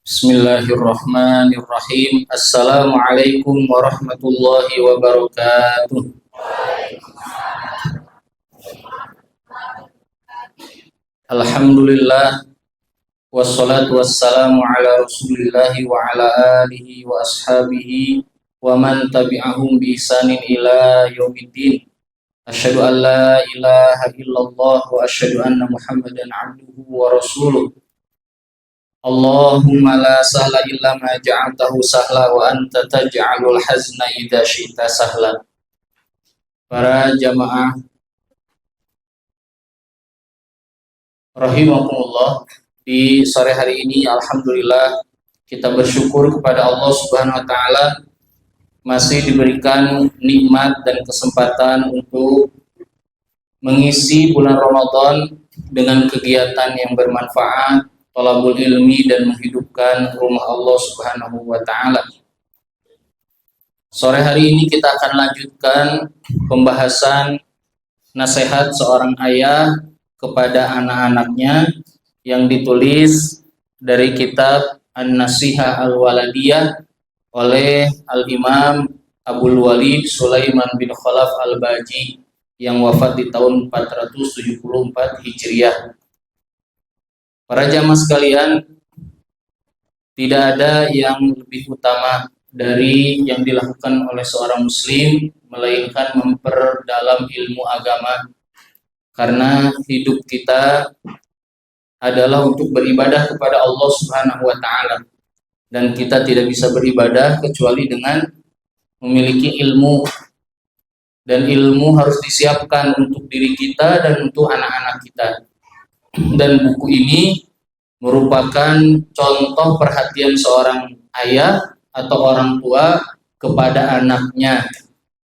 Bismillahirrahmanirrahim. Assalamualaikum warahmatullahi wabarakatuh. Alhamdulillah wassalatu wassalamu ala Rasulillahi wa ala alihi wa ashabihi wa man tabi'ahum bi ihsanin ila yaumiddin. Asyhadu an la ilaha illallah wa asyhadu anna Muhammadan abduhu wa rasuluh. Allahumma la sahla illa ma ja'altahu sahla wa anta taj'alul hazna idza syi'ta sahla. Para jamaah rahimakumullah, di sore hari ini alhamdulillah kita bersyukur kepada Allah Subhanahu wa taala masih diberikan nikmat dan kesempatan untuk mengisi bulan Ramadan dengan kegiatan yang bermanfaat, thalabul ilmi, dan menghidupkan rumah Allah Subhanahu wa taala. Sore hari ini kita akan lanjutkan pembahasan nasihat seorang ayah kepada anak-anaknya yang ditulis dari kitab An-Nasihah Al-Waladiyah oleh Al-Imam Abdul Walid Sulaiman bin Khalaf Al-Baji yang wafat di tahun 474 Hijriah. Para jamaah sekalian, tidak ada yang lebih utama dari yang dilakukan oleh seorang muslim melainkan memperdalam ilmu agama, karena hidup kita adalah untuk beribadah kepada Allah Subhanahu wa taala, dan kita tidak bisa beribadah kecuali dengan memiliki ilmu, dan ilmu harus disiapkan untuk diri kita dan untuk anak-anak kita. Dan buku ini merupakan contoh perhatian seorang ayah atau orang tua kepada anaknya,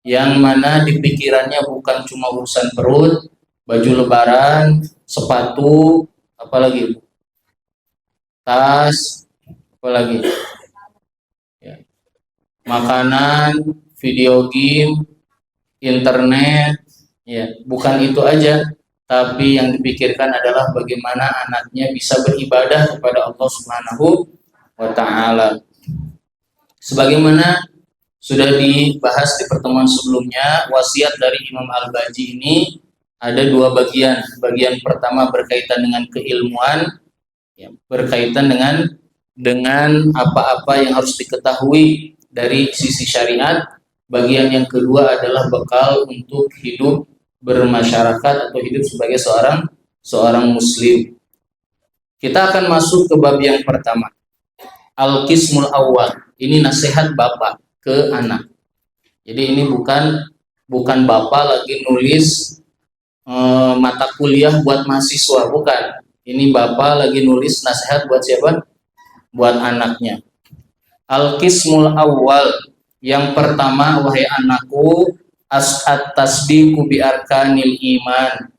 yang mana di pikirannya bukan cuma urusan perut, baju lebaran, sepatu, apalagi tas, apalagi ya, makanan, video game, internet, ya, bukan itu aja. Tapi yang dipikirkan adalah bagaimana anaknya bisa beribadah kepada Allah Subhanahu wa taala. Sebagaimana sudah dibahas di pertemuan sebelumnya, wasiat dari Imam Al-Baji ini ada dua bagian. Bagian pertama berkaitan dengan keilmuan, ya, berkaitan dengan apa-apa yang harus diketahui dari sisi syariat. Bagian yang kedua adalah bekal untuk hidup bermasyarakat atau hidup sebagai seorang muslim. Kita akan masuk ke bab yang pertama. Al-Qismul Awwal. Ini nasihat bapak ke anak. Jadi ini bukan bapak lagi nulis mata kuliah buat mahasiswa, bukan. Ini bapak lagi nulis nasihat buat siapa? Buat anaknya. Al-Qismul Awwal. Yang pertama, wahai anakku, at-tasdiqu bi arkanil iman.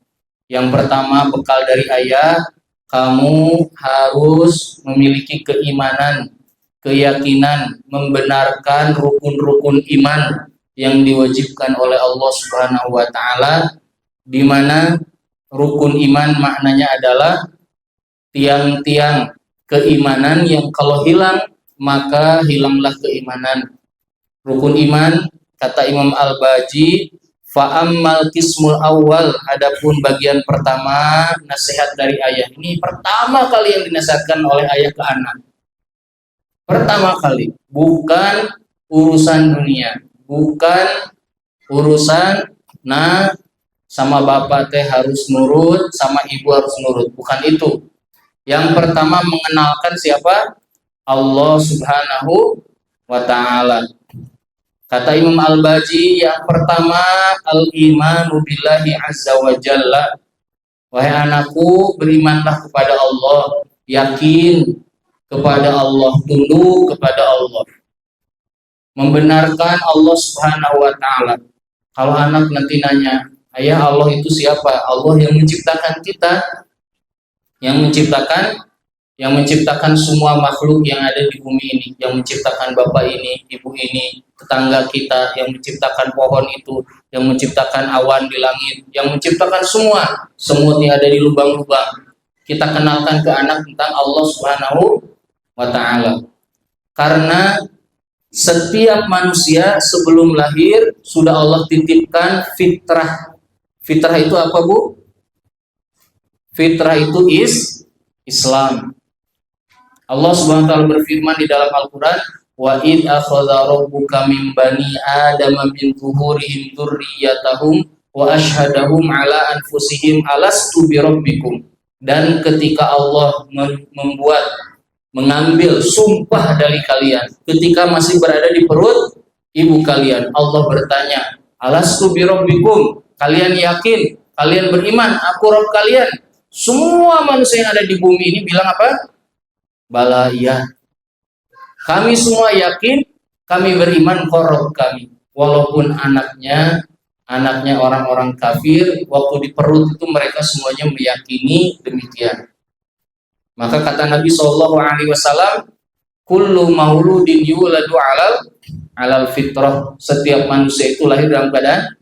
Yang pertama, bekal dari ayah, kamu harus memiliki keimanan, keyakinan, membenarkan rukun-rukun iman yang diwajibkan oleh Allah Subhanahu wa taala, di mana rukun iman maknanya adalah tiang-tiang keimanan yang kalau hilang maka hilanglah keimanan. Rukun iman, kata Imam Al-Baji, fa'ammal qismul awal, adapun bagian pertama nasihat dari ayah. Ini pertama kali yang dinasihatkan oleh ayah ke anak. Pertama kali, bukan urusan dunia, bukan urusan sama bapak teh harus nurut, sama ibu harus nurut, bukan itu. Yang pertama mengenalkan siapa? Allah Subhanahu wa taala. Kata Imam Al-Baji, yang pertama al-imanu billahi azza wa jalla. Wahai anakku, berimanlah kepada Allah, yakin kepada Allah, tunduk kepada Allah, membenarkan Allah Subhanahu wa taala. Kalau anak nanti nanya, ayah, Allah itu siapa? Allah yang menciptakan kita, yang menciptakan semua makhluk yang ada di bumi ini, yang menciptakan bapak ini, ibu ini, tetangga kita, yang menciptakan pohon itu, yang menciptakan awan di langit, yang menciptakan semut yang ada di lubang-lubang. Kita kenalkan ke anak tentang Allah Subhanahu wa taala. Karena setiap manusia sebelum lahir sudah Allah titipkan fitrah. Fitrah itu apa, Bu? Fitrah itu Islam. Allah Subhanahu wa taala berfirman di dalam Al-Qur'an, wa id akhadha rabbuka min bani adama min zuhurihim dzurriyyatahum wa asyhadahum ala anfusihim alastu birabbikum. Dan ketika Allah mengambil sumpah dari kalian ketika masih berada di perut ibu kalian, Allah bertanya, alastu birabbikum, kalian yakin, kalian beriman aku Rabb kalian? Semua manusia yang ada di bumi ini bilang apa? Bala, iya. Kami semua yakin, kami beriman Rabb kami. Walaupun anaknya orang-orang kafir, waktu di perut itu mereka semuanya meyakini demikian. Maka kata Nabi SAW, kullu mauludin yuladu alal fitrah. Setiap manusia itu lahir dalam keadaan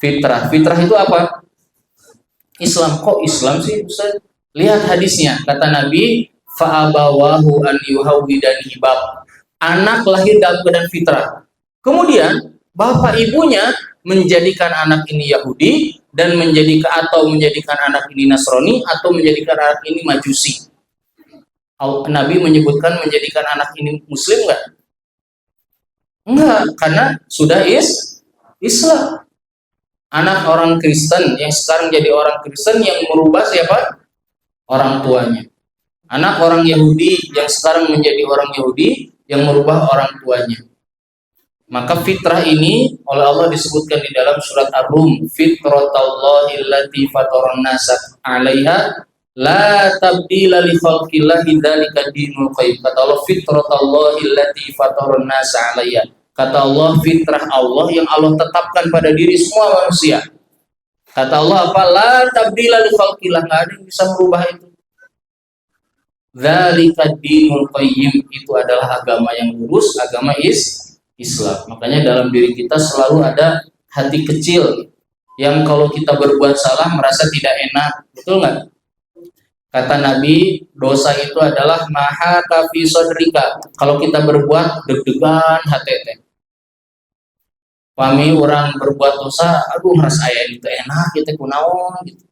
fitrah. Fitrah itu apa? Islam. Kok Islam sih? Ustaz? Lihat hadisnya. Kata Nabi, fa'abawahu an yuhawwidanihi bab. Anak lahir dalam keadaan fitrah. Kemudian bapak ibunya menjadikan anak ini Yahudi dan menjadikan anak ini Nasrani atau menjadikan anak ini Majusi. Nabi menyebutkan menjadikan anak ini Muslim enggak? Enggak, karena sudah Islam. Anak orang Kristen yang sekarang jadi orang Kristen yang merubah siapa? Orang tuanya. Anak orang Yahudi yang sekarang menjadi orang Yahudi yang merubah orang tuanya. Maka fitrah ini oleh Allah disebutkan di dalam surat Ar-Rum, fitratallahi allati fataran nasa 'alaiha la tabdila li khalqillahi dzalika dinul qayyim. Kata Allah, fitratallahi allati fataran nasa 'alaiha. Kata Allah, fitrah Allah yang Allah tetapkan pada diri semua manusia. Kata Allah apa? La tabdila li khalqillah, enggak ada yang bisa merubah itu. Dzalika dinul qayyim, itu adalah agama yang lurus, agama Islam. Makanya dalam diri kita selalu ada hati kecil yang kalau kita berbuat salah merasa tidak enak, betul nggak? Kata Nabi, dosa itu adalah maha kafi sodrika. Kalau kita berbuat deg-degan hati. Pami orang berbuat dosa, aduh merasa ayah itu enak, gitu kunaon gitu.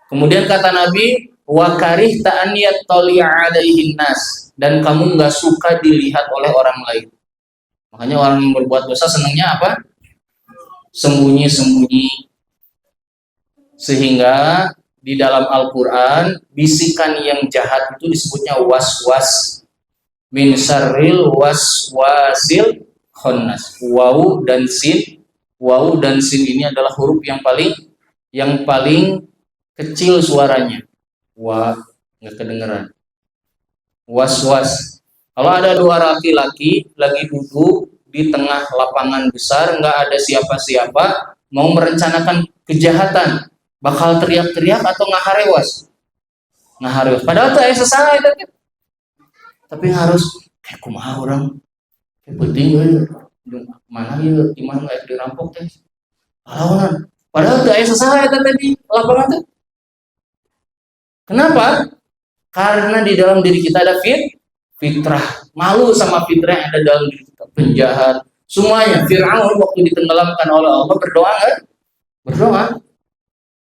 Kemudian kata Nabi, wa karih ta'aniyat toli'a alaihin nas, dan kamu nggak suka dilihat oleh orang lain. Makanya orang yang berbuat dosa senangnya apa? Sembunyi-sembunyi. Sehingga di dalam Al-Quran bisikan yang jahat itu disebutnya was-was, min syarril waswasil khannas. Waw dan sin ini adalah huruf yang paling kecil suaranya. Wah, nggak kedengeran. Was-was. Kalau ada dua laki-laki lagi duduk di tengah lapangan besar, nggak ada siapa-siapa, mau merencanakan kejahatan, bakal teriak-teriak atau ngaharewas? Ngaharewas. Padahal tuh ayah sesalah itu. Tapi harus kayak kumaha orang. Kayak penting mana ya, gimana nggak dirampok teh. Padahal tuh ayah sesalah itu tadi lapangan tuh. Kenapa? Karena di dalam diri kita ada fitrah. Malu sama fitrah yang ada dalam diri kita. Penjahat. Semuanya. Fir'aun waktu ditenggelamkan oleh Allah berdoa kan? Berdoa.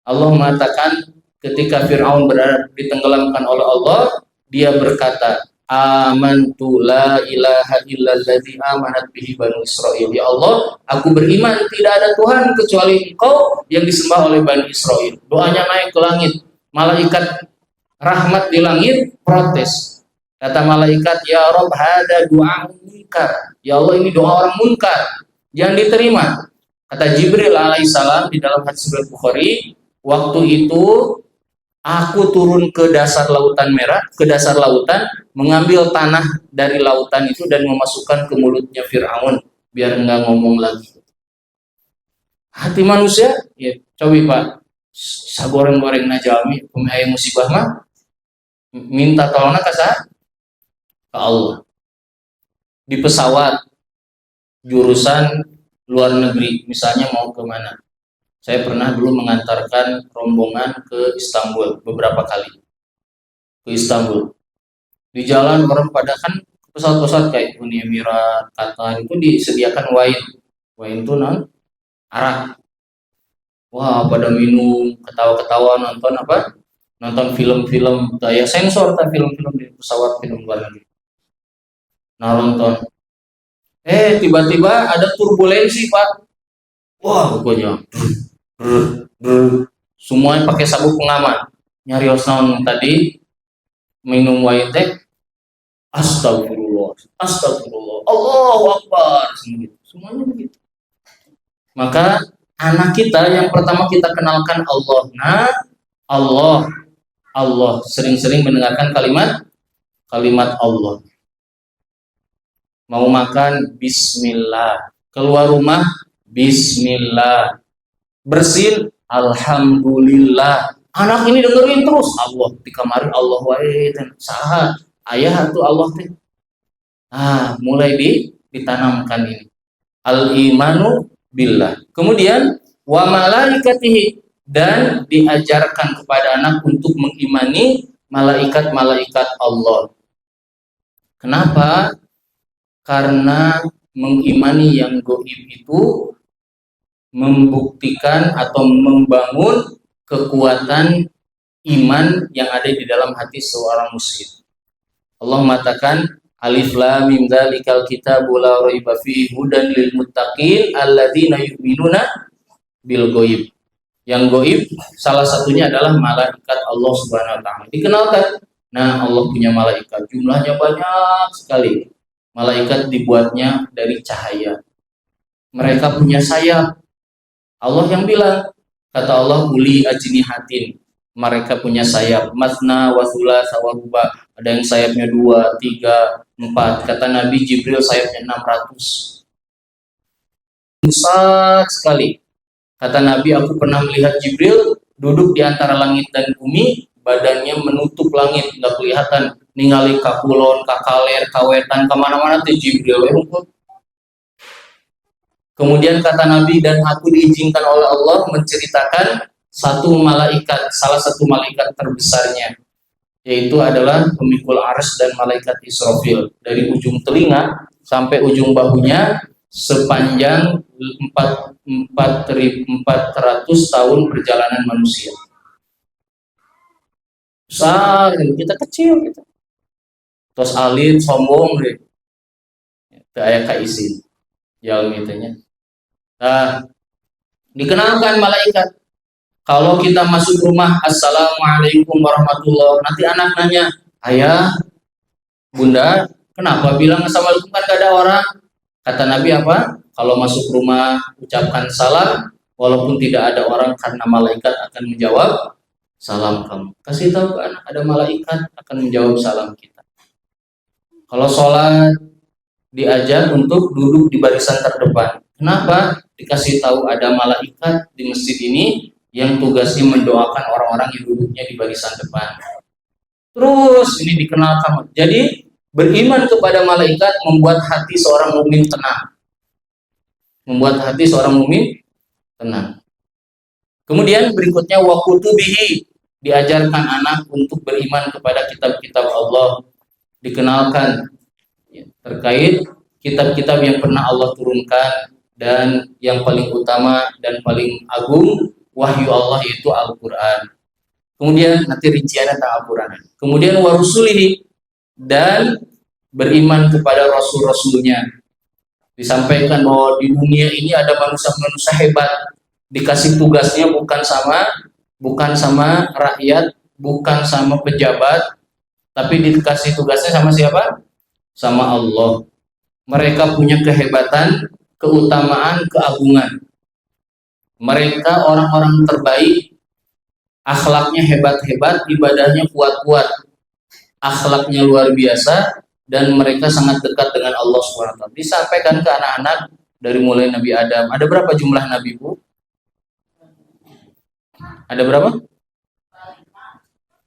Allah mengatakan ketika Fir'aun ditenggelamkan oleh Allah, dia berkata, amantu la ilaha illalladzi amanat bihi banu Israil. Ya Allah, aku beriman tidak ada Tuhan kecuali Engkau yang disembah oleh Bani Israil. Doanya naik ke langit. Malaikat rahmat di langit protes. Kata malaikat, ya Rabb, hada doa munkar. Ya Allah, ini doa orang munkar, jangan diterima. Kata Jibril alaihissalam di dalam hadis Bukhari, waktu itu aku turun ke dasar lautan merah, ke dasar lautan, mengambil tanah dari lautan itu dan memasukkan ke mulutnya Fir'aun biar nggak ngomong lagi. Hati manusia, ya coba Pak, sagoreng-goreng najami, pemihai musibah mah minta tolongnya ke Allah. Di pesawat jurusan luar negeri, misalnya mau ke mana? Saya pernah dulu mengantarkan rombongan ke Istanbul beberapa kali. Ke Istanbul. Di jalan orang pada kan pesawat-pesawat kayak Uni Emirat, Qatar itu disediakan wine. Wine itu non arak. Wah, pada minum, ketawa-ketawa nonton apa? Nonton film-film daya sensor tak film-film di pesawat film luar negeri. Nah, nonton. Tiba-tiba ada turbulensi, Pak. Wah, pokoknya. Semuanya pakai sabuk pengaman. Nyari osnaun tadi minum wine teh. Astagfirullah, astagfirullah, Allahu Akbar, semuanya begitu. Maka anak kita yang pertama kita kenalkan Allah. Nah, Allah, Allah sering-sering mendengarkan kalimat Allah. Mau makan Bismillah, keluar rumah Bismillah, bersin Alhamdulillah. Anak ini dengerin terus Allah di kamar Allah wae saha ayah atau Allah teh. Mulai ditanamkan ini. Al-imanu billah. Kemudian wa malaikatihi, dan diajarkan kepada anak untuk mengimani malaikat-malaikat Allah. Kenapa? Karena mengimani yang gaib itu membuktikan atau membangun kekuatan iman yang ada di dalam hati seorang muslim. Allah mengatakan Alif Lam Mim Dzalikal Kitabu la raiba fihi hudan lil muttaqin alladzina yu'minuna bil ghaib. Yang gaib salah satunya adalah malaikat Allah Subhanahu wa taala. Dikenalkan. Nah, Allah punya malaikat, jumlahnya banyak sekali. Malaikat dibuatnya dari cahaya. Mereka punya sayap. Allah yang bilang, kata Allah uli ajnihatin. Mereka punya sayap, masna wa thulatsa wa ruba. Ada yang sayapnya 2, 3, 4. Kata Nabi Jibril sayapnya 600. Besar sekali. Kata Nabi, aku pernah melihat Jibril duduk di antara langit dan bumi, badannya menutup langit, nggak kelihatan. Ningali kakulon, kakaler, kawetan, kemana-mana tuh Jibril. Kemudian kata Nabi, dan aku diizinkan oleh Allah menceritakan salah satu malaikat terbesarnya, yaitu adalah pemikul arsy dan malaikat Israfil. Dari ujung telinga sampai ujung bahunya sepanjang 400 tahun perjalanan manusia. Besar, kita kecil gitu. Terus alit, sombong deh. Kayak kaisin. Jauh itunya. Nah, dikenalkan malaikat. Kalau kita masuk rumah, Assalamualaikum warahmatullahi wabarakatuh. Nanti anak nanya, ayah, bunda, kenapa bilang Assalamualaikum kan gak ada orang? Kata Nabi apa? Kalau masuk rumah, ucapkan salam, walaupun tidak ada orang, karena malaikat akan menjawab salam kamu. Kasih tahu ke anak, ada malaikat akan menjawab salam kita. Kalau sholat, diajar untuk duduk di barisan terdepan. Kenapa? Dikasih tahu ada malaikat di masjid ini yang tugasnya mendoakan orang-orang yang duduknya di barisan depan. Terus ini dikenalkan. Jadi beriman kepada malaikat membuat hati seorang mukmin tenang. Membuat hati seorang mukmin tenang. Kemudian berikutnya wa kutubihi, diajarkan anak untuk beriman kepada kitab-kitab Allah. Dikenalkan terkait kitab-kitab yang pernah Allah turunkan, dan yang paling utama dan paling agung wahyu Allah yaitu Al-Quran. Kemudian nanti rinciannya tentang Al-Quran. Kemudian warusulihi, dan beriman kepada rasul-rasulnya. Disampaikan bahwa di dunia ini ada manusia-manusia hebat, dikasih tugasnya bukan sama rakyat, bukan sama pejabat, tapi dikasih tugasnya sama siapa? Sama Allah. Mereka punya kehebatan, keutamaan, keagungan. Mereka orang-orang terbaik, akhlaknya hebat-hebat, ibadahnya kuat-kuat, akhlaknya luar biasa, dan mereka sangat dekat dengan Allah SWT. Disampaikan ke anak-anak dari mulai Nabi Adam. Ada berapa jumlah Nabi, Bu? Ada berapa?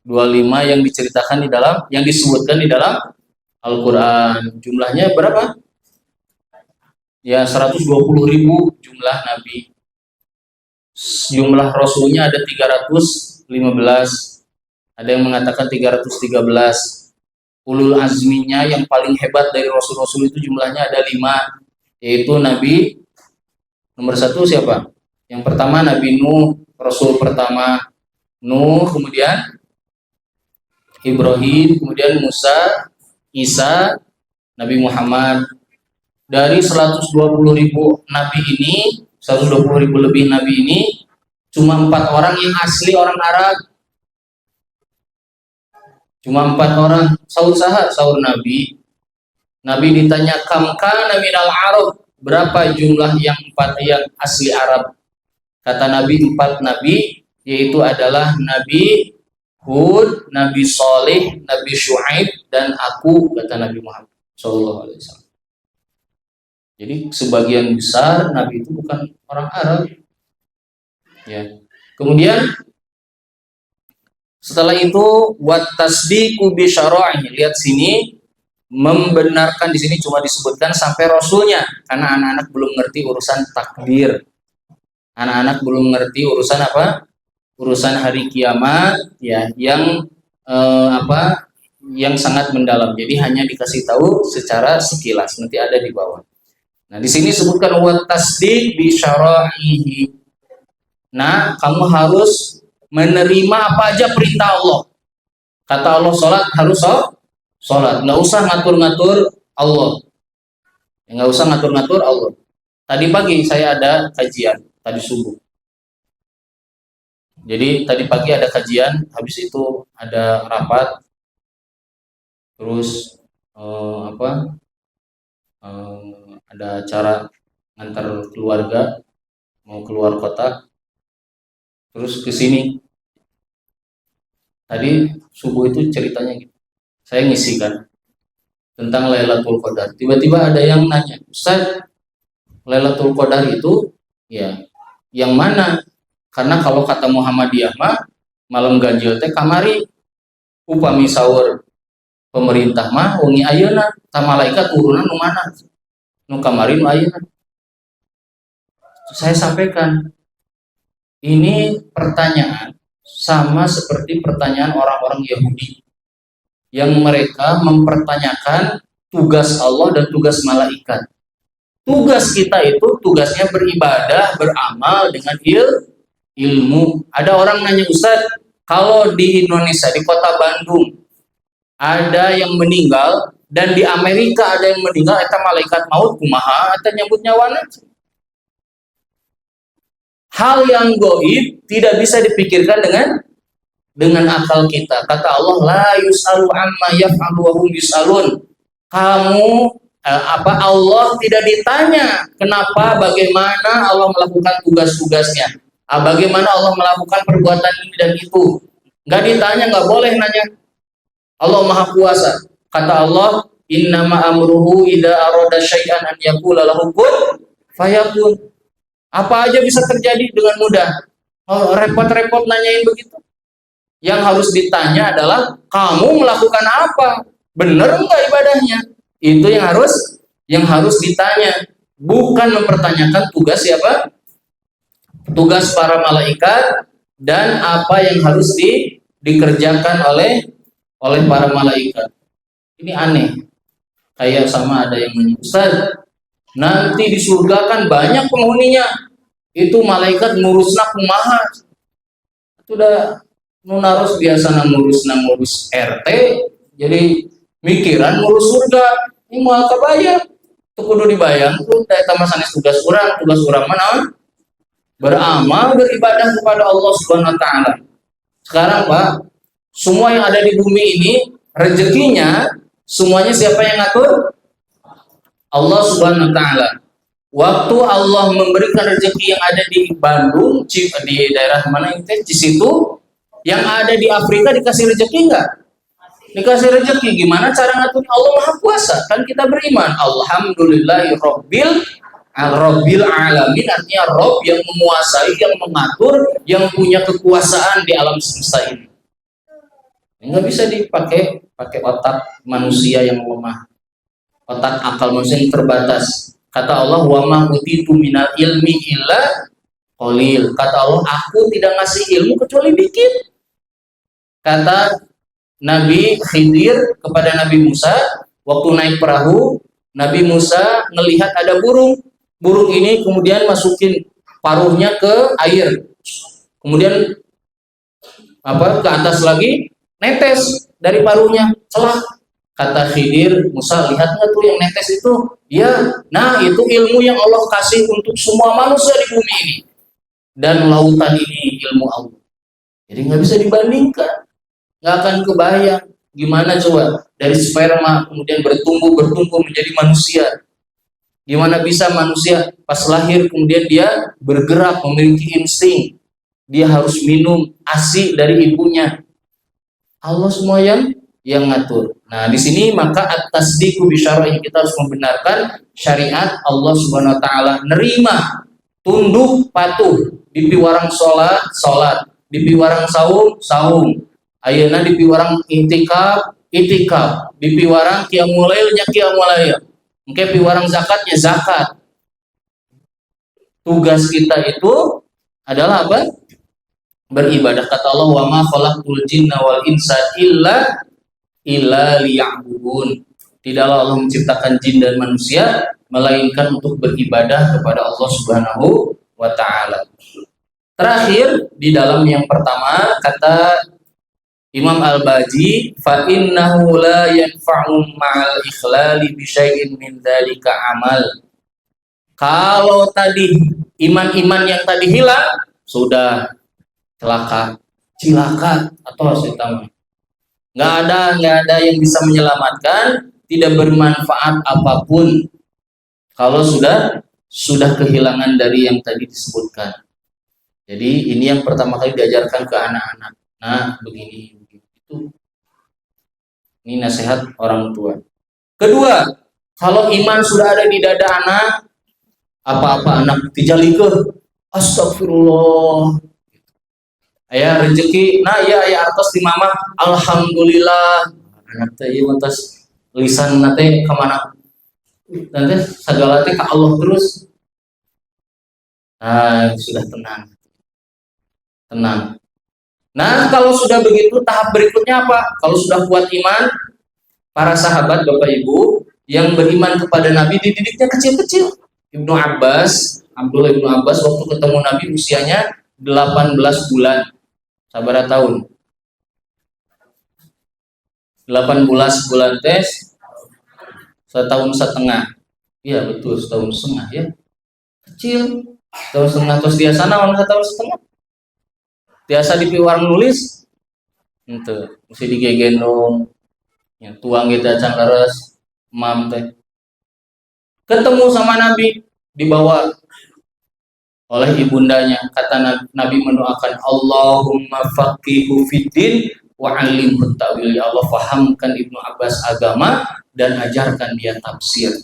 25 yang diceritakan yang disebutkan di dalam Al-Quran. Jumlahnya berapa? Ya, 120.000 jumlah Nabi. Jumlah Rasulnya ada 315. Ada yang mengatakan 313. ulul azminya yang paling hebat dari Rasul-Rasul itu jumlahnya ada 5, yaitu Nabi nomor 1 siapa? Yang pertama Nabi Nuh, Rasul pertama Nuh, kemudian Ibrahim, kemudian Musa, Isa, Nabi Muhammad. Dari 120.000 nabi ini, 120.000 lebih nabi ini, cuma 4 orang yang asli orang Arab. Cuma 4 orang. Saur saha, saur Nabi. Nabi ditanya, kam kana minal Arab, berapa jumlah yang 4 yang asli Arab? Kata Nabi, 4 nabi, yaitu adalah Nabi Hud, Nabi Saleh, Nabi Syuaib, dan aku, kata Nabi Muhammad Sallallahu Alaihi Wasallam. Jadi sebagian besar Nabi itu bukan orang Arab. Ya. Kemudian setelah itu wat tasdiqu bi syara'ihi. Lihat sini, membenarkan di sini cuma disebutkan sampai rasulnya karena anak-anak belum ngerti urusan takdir. Anak-anak belum ngerti urusan apa? Urusan hari kiamat ya, yang yang sangat mendalam. Jadi hanya dikasih tahu secara sekilas, nanti ada di bawah. Nah, di sini sebutkan wa tasdiq bi syara'ihi. Nah, kamu harus menerima apa aja perintah Allah. Kata Allah sholat, harus sholat. Nggak usah ngatur-ngatur Allah. Nggak usah ngatur-ngatur Allah. Tadi pagi saya ada kajian, tadi subuh. Jadi tadi pagi ada kajian, habis itu ada rapat, terus ada acara antar keluarga mau keluar kota, terus ke sini. Tadi subuh itu ceritanya gitu. Saya ngisi kan tentang Lailatul Qadar. Tiba-tiba ada yang nanya, Ustaz, Lailatul Qadar itu ya yang mana? Karena kalau kata Muhammadiyah mah malam ganjil teh kamari upami saur pemerintah mah wengi ayeuna ta malaikat turunan nu mana? Nu kamari nu ayeuna. Saya sampaikan, ini pertanyaan sama seperti pertanyaan orang-orang Yahudi yang mereka mempertanyakan tugas Allah dan tugas malaikat. Tugas kita itu tugasnya beribadah, beramal dengan ilmu. Ada orang nanya, Ustaz, kalau di Indonesia, di kota Bandung, ada yang meninggal, dan di Amerika ada yang meninggal, eta malaikat maut kumaha, eta nyambut nyawana. Hal yang goib tidak bisa dipikirkan dengan akal kita. Kata Allah, la yus'alu amma yaf'alu wa hum yus'alun. Kamu Allah tidak ditanya kenapa, bagaimana Allah melakukan tugas-tugasnya. Bagaimana Allah melakukan perbuatan ini dan itu. Nggak ditanya, nggak boleh nanya. Allah Maha Kuasa. Kata Allah, innama amruhu idza arada syai'an an yaqula lahu kun fayakun. Apa aja bisa terjadi dengan mudah. Repot-repot nanyain begitu. Yang harus ditanya adalah kamu melakukan apa? Benar enggak ibadahnya? Itu yang harus ditanya. Bukan mempertanyakan tugas siapa? Tugas para malaikat dan apa yang harus dikerjakan oleh para malaikat. Ini aneh. Kayak sama ada yang menyusah. Nanti di surga kan banyak penghuninya. Itu malaikat ngurusna kumaha. Itu udah nunarus biasa ngurus RT. Jadi mikiran ngurus surga. Ini mau kabayang. Itu kudu dibayang. Itu eta mah sanes tugas urang mana? Beramal, beribadah kepada Allah Subhanahu wa taala. Sekarang Pak, semua yang ada di bumi ini rezekinya semuanya siapa yang ngatur? Allah Subhanahu wa taala. Waktu Allah memberikan rezeki yang ada di Bandung, di daerah mana itu, di situ, yang ada di Afrika dikasih rezeki enggak? Dikasih rezeki. Gimana cara ngatur? Allah Maha Kuasa. Kan kita beriman, alhamdulillahi rabbil alamin, artinya Rob yang menguasai, yang mengatur, yang punya kekuasaan di alam semesta ini. Nggak bisa dipakai otak manusia yang lemah, otak akal manusia yang terbatas. Kata Allah, wa ma utitu minal ilmi illa qalil. Kata Allah, aku tidak ngasih ilmu kecuali dikit. Kata Nabi Khidir kepada Nabi Musa waktu naik perahu. Nabi Musa melihat ada burung. Burung ini kemudian masukin paruhnya ke air. Kemudian ke atas lagi netes dari paruhnya, celah. Kata Khidir, Musa, lihat nggak tuh yang netes itu? Ya, nah itu ilmu yang Allah kasih untuk semua manusia di bumi ini. Dan lautan ini ilmu Allah. Jadi nggak bisa dibandingkan. Nggak akan kebayang gimana coba dari sperma kemudian bertumbuh menjadi manusia. Gimana bisa manusia pas lahir kemudian dia bergerak, memiliki insting. Dia harus minum ASI dari ibunya. Allah semua yang ngatur. Nah, di sini maka at-tasdiqu bi syar'i, kita harus membenarkan syariat Allah Subhanahu wa taala, nerima, tunduk, patuh, di piwarang salat, di piwarang saum, ayeuna di piwarang itikaf, di piwarang qiyamul lail nya qiyamul lail. Engke piwarang zakatnya zakat. Tugas kita itu adalah apa? Beribadah. Kata Allah, wa ma khalaqtul jinna wal insa illa liya'budun. Tidaklah Allah menciptakan jin dan manusia melainkan untuk beribadah kepada Allah Subhanahu wa taala. Terakhir di dalam yang pertama kata Imam Al-Baji, fa innahu la yanfa'u ma'al ikhlali bi syai'in min dzalika amal. Kalau tadi iman-iman yang tadi hilang, sudah cilaka atau setan. Nggak ada yang bisa menyelamatkan, tidak bermanfaat apapun kalau sudah kehilangan dari yang tadi disebutkan. Jadi ini yang pertama kali diajarkan ke anak-anak. Nah, begini itu. Ini nasihat orang tua. Kedua, kalau iman sudah ada di dada anak, apa-apa anak dijalikeun, astagfirullah. Aya rezeki, nah ya aya artos di mama, alhamdulillah. Anak teh ieu mantas lisan teh ka mana? Nanti segala teh ka Allah terus. Nah, sudah tenang. Nah, kalau sudah begitu, tahap berikutnya apa? Kalau sudah kuat iman, para sahabat, Bapak Ibu, yang beriman kepada Nabi dididiknya kecil-kecil. Abdullah Ibnu Abbas waktu ketemu Nabi usianya 18 bulan. Sabara tahun? 18 bulan tes, setahun setengah. Iya betul, setahun setengah ya. Kecil, setahun setengah. Terus dia sana orang setahun setengah. Biasa di piwarang nulis, itu mesti digegendong, ya, tuang kita cangkares, mam teh. Ketemu sama Nabi, dibawa oleh ibundanya. Kata Nabi mendoakan, Allahumma faqihu fiddin wa 'allimhu ta'wil. Ya Allah, fahamkan Ibnu Abbas agama dan ajarkan dia tafsir.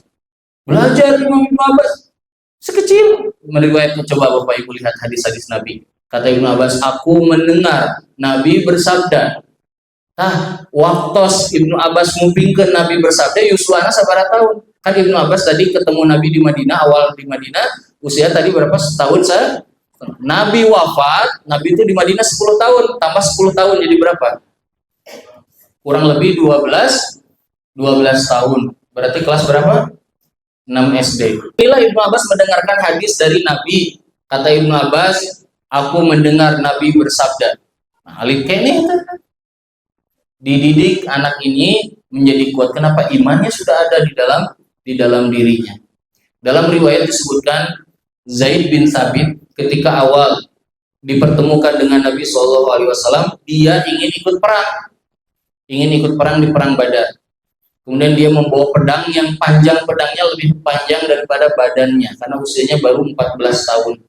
Belajar Imam Ibnu Abbas sekecil. Meriwayatkan, coba Bapak Ibu lihat hadis-hadis Nabi. Kata Ibnu Abbas, aku mendengar Nabi bersabda. Waktos Ibnu Abbas mupingkeun Nabi bersabda, yuswana sabaraha tahun. Kan Ibnu Abbas tadi ketemu Nabi di Madinah, awal di Madinah, usia tadi berapa? Setahun saya. Nabi wafat, Nabi itu di Madinah 10 tahun, tambah 10 tahun jadi berapa? Kurang lebih 12 tahun. Berarti kelas berapa? 6 SD. Bila Ibnu Abbas mendengarkan hadis dari Nabi, kata Ibnu Abbas, aku mendengar Nabi bersabda. Nah, alif kene dididik anak ini menjadi kuat. Kenapa? Imannya sudah ada di dalam dirinya. Dalam riwayat disebutkan Zaid bin Thabit ketika awal dipertemukan dengan Nabi SAW, dia ingin ikut perang di perang Badar. Kemudian dia membawa pedang yang panjang, pedangnya lebih panjang daripada badannya karena usianya baru 14 tahun.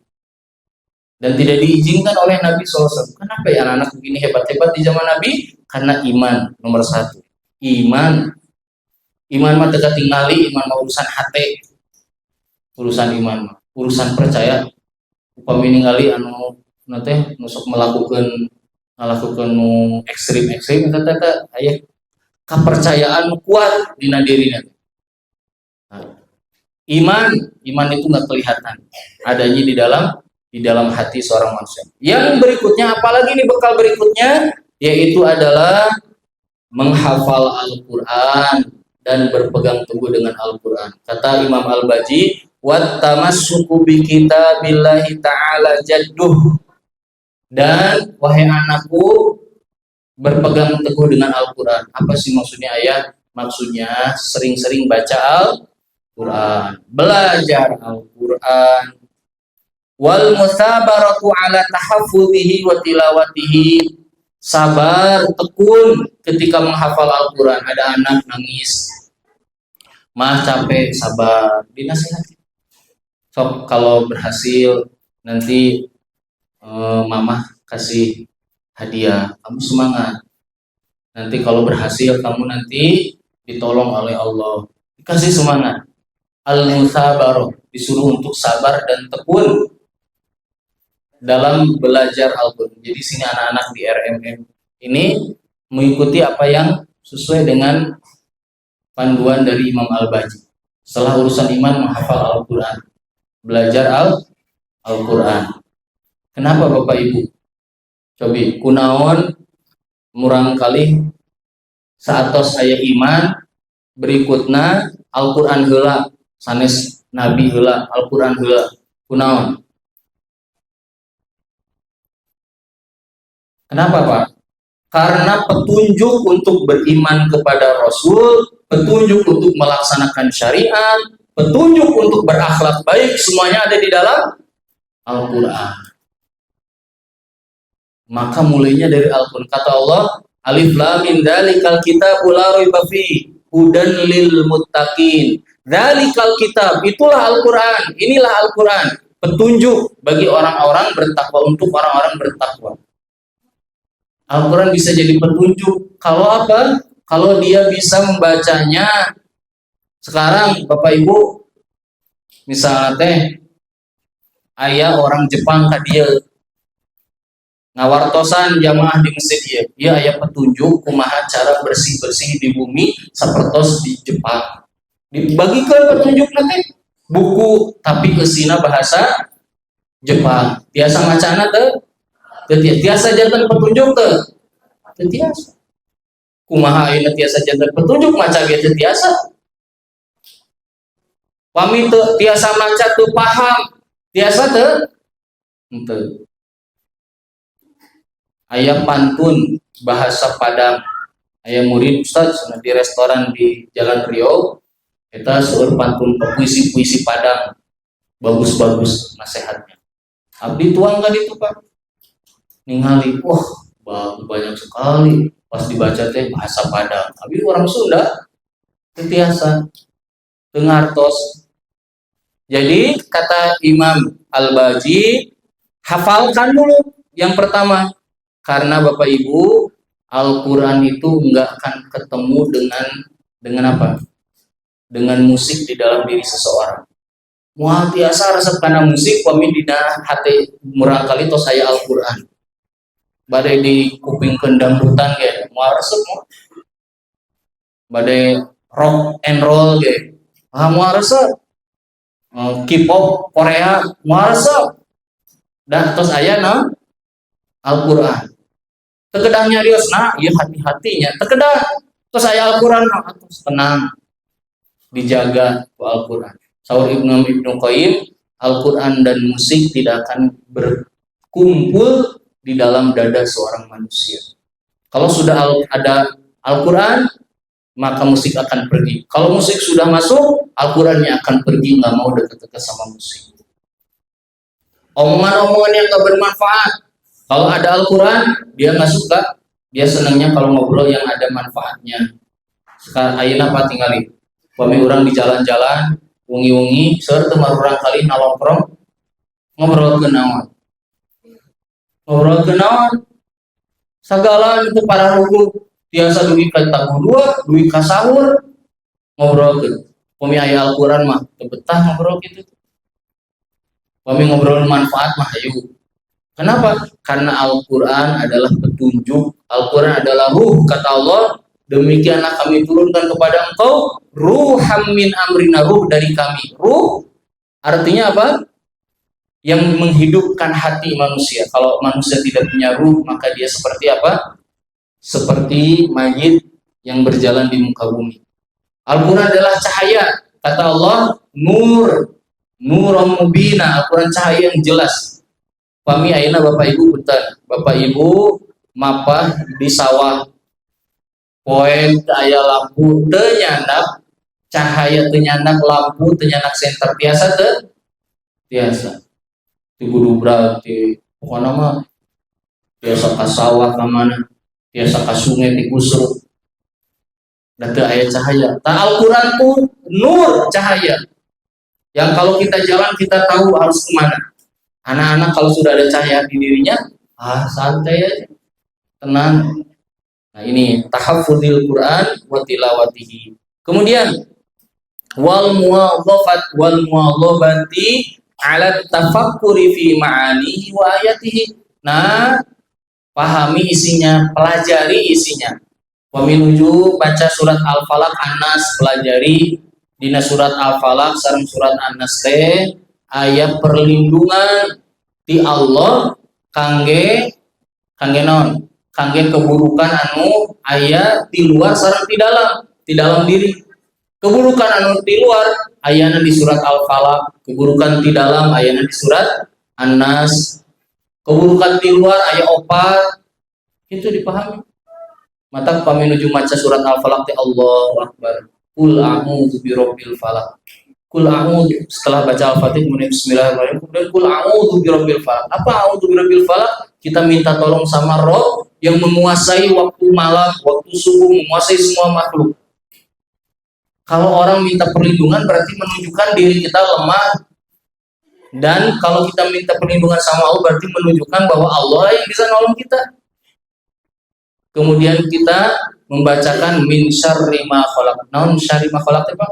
Dan tidak diizinkan oleh Nabi SAW. Kenapa ya anak-anak begini hebat-hebat di zaman Nabi? Karena iman nomor 1. Iman mah teka tingali, iman mah urusan hati. Urusan iman mah, urusan percaya. Upami ningali anu teh nusuk melakukan ekstrim eta aya kepercayaan kuat dina dirina. Nah, iman itu nggak kelihatan, adanya di dalam hati seorang manusia. Yang berikutnya, apalagi ini bekal berikutnya, yaitu adalah menghafal Al-Quran dan berpegang teguh dengan Al-Quran. Kata Imam Al-Baji, wat tamassuku bi kitabillahi ta'ala jadduh, dan wahai anakku, berpegang teguh dengan Al-Quran. Apa sih maksudnya ayat? Maksudnya sering-sering baca Al-Quran, belajar Al-Quran, wal musabaratu ala tahaffuzihi wa tilawatihi, sabar tekun ketika menghafal Al-Quran. Ada anak nangis, mah capek, sabar, dinasihati. So, kalau berhasil nanti mama kasih hadiah, kamu semangat. Nanti kalau berhasil kamu nanti ditolong oleh Allah, dikasih semangat. Al-musabaroh, disuruh untuk sabar dan tekun dalam belajar Al-Quran. Jadi sini anak-anak di RMM ini mengikuti apa yang sesuai dengan panduan dari Imam Al-Baji. Setelah urusan iman, menghafal Al-Quran, belajar Al-Quran. Kenapa Bapak Ibu? Coba kunaon murang kali saatos aya iman, berikutna Al-Quran heula, sanes Nabi heula, Al-Quran heula. Kunaon? Kenapa Pak? Karena petunjuk untuk beriman kepada Rasul, petunjuk untuk melaksanakan syariat, petunjuk untuk berakhlak baik, semuanya ada di dalam Al-Quran. Maka mulainya dari Al-Quran. Kata Allah, Alif Lam Mim dzalikal kitabul la raiba fihi hudan lil muttaqin. Dzalikal kitab, itulah Al-Quran. Inilah Al-Quran, petunjuk bagi orang-orang bertakwa, untuk orang-orang bertakwa. Al-Quran bisa jadi petunjuk kalau apa? Kalau dia bisa membacanya. Sekarang Bapak Ibu, misalnya teh aya orang Jepang ka dieu ngawartosan jamaah di masjid ieu, dia aya petunjuk kumaha cara bersih-bersih di bumi sapertos di Jepang. Dibagikan petunjuk nanti buku tapi kesina bahasa Jepang. Biasa macana teh tiasa jantan petunjuk teh tiasa. Kumaha ayeuna tiasa jantan petunjuk maca ge teh tiasa. Pami teu tiasa maca teu paham, tiasa teu henteu. Aya pantun bahasa Padang. Aya murid Ustaz di restoran di Jalan Riau, eta seueur pantun puisi-puisi Padang. Bagus-bagus nasihatnya. Abdi tuang ka ditu Pak. Ningali, wah banyak sekali. Pas dibaca teh bahasa Padang. Abdi orang Sunda, tiasa tengartos. Jadi kata Imam Al-Baji, hafalkan dulu yang pertama. Karena Bapak Ibu, Al-Quran itu enggak akan ketemu dengan apa? Dengan musik di dalam diri seseorang. Mual tiasa resep kana musik, pami dina hati murang kali tos saya Al-Quran. Badai di kuping kendang dangdutan ge, mual resep mo. Badai rock and roll ge, mual resep. K-pop Korea, mual resep. Dan tos aya na Al-Quran. Tekedah nyariosna, ya hati-hatinya. Tekedah, terus aya Al-Quran, tenang, dijaga Al-Quran. Saur Ibnu Qayyim, Al-Quran dan musik tidak akan berkumpul di dalam dada seorang manusia. Kalau sudah ada Al-Quran, maka musik akan pergi. Kalau musik sudah masuk, Al-Qurannya akan pergi, nggak mau dekat-dekat sama musik. Omongan-omongan yang nggak bermanfaat. Kalau ada Al-Quran, dia nggak suka. Dia senangnya kalau ngobrol yang ada manfaatnya. Sekarang ayeuna apa tinggalin? Pami orang di jalan-jalan, wengi-wengi, seueur teu marurang kali nalongkrong, ngobrol ke naon? Ngobrol ke naon? Sagala itu para rugu, biasa dugi ka tabuh dua, dugi ka sahur, ngobrol ke. Pami aya Al-Quran mah, teu betah ngobrol gitu. Pami ngobrol manfaat mah hayu. Kenapa? Karena Al-Quran adalah petunjuk, Al-Quran adalah ruh, kata Allah, demikianlah kami turunkan kepada engkau ruham min amrina, ruh dari kami. Ruh artinya apa? Yang menghidupkan hati manusia. Kalau manusia tidak punya ruh, maka dia seperti apa? Seperti mayit yang berjalan di muka bumi. Al-Quran adalah cahaya. Kata Allah, nur, nurum mubina. Al-Quran cahaya yang jelas. Pami ayeuna Bapak Ibu punten. Bapak Ibu mapah di sawah. Poe aya lampu teu nyandap, cahaya teu nyandap, lampu teu nyandap senter biasa teu? Biasa. Di gudubrak di pokona mah biasa ka sawah ka mana, biasa ka sungai di kusur. Da teu aya cahaya. Nah, Al-Quran tuh nur cahaya. Yang kalau kita jalan kita tahu harus kemana. Anak-anak kalau sudah ada cahaya di dirinya, santai aja, tenang. Nah ini tahaffuzil Quran wa tilawatihi. Kemudian wal muwadhabati ala tafakkuri fi ma'anihi wa ayatihi. Nah, pahami isinya, pelajari isinya. Peminuju baca surat Al-Falaq, An-Nas, pelajari dina surat Al-Falaq sareng surat An-Nas teh ayat perlindungan di Allah kangge naon? Kangge keburukan anu aya di luar sareng di dalam diri. Keburukan anu di luar ayana di surat Al-Falaq, keburukan di dalam ayana di surat An-Nas. Keburukan di luar aya opat, itu dipahami. Mata kami menuju maca surat Al-Falaq, Allahu Akbar. Qul a'udzu birabbil falaq. Qul a'udzu, setelah baca Al-Fatihah kemudian bismillahirrahmanirrahim, kemudian qul a'udzu birabbil falaq. Apa a'udzu birabbil falaq? Kita minta tolong sama Rob yang menguasai waktu malam, waktu subuh, menguasai semua makhluk. Kalau orang minta perlindungan berarti menunjukkan diri kita lemah. Dan kalau kita minta perlindungan sama Allah berarti menunjukkan bahwa Allah yang bisa nolong kita. Kemudian kita membacakan min syarri ma khalaq. Naon syarri ma khalaq itu, Pak?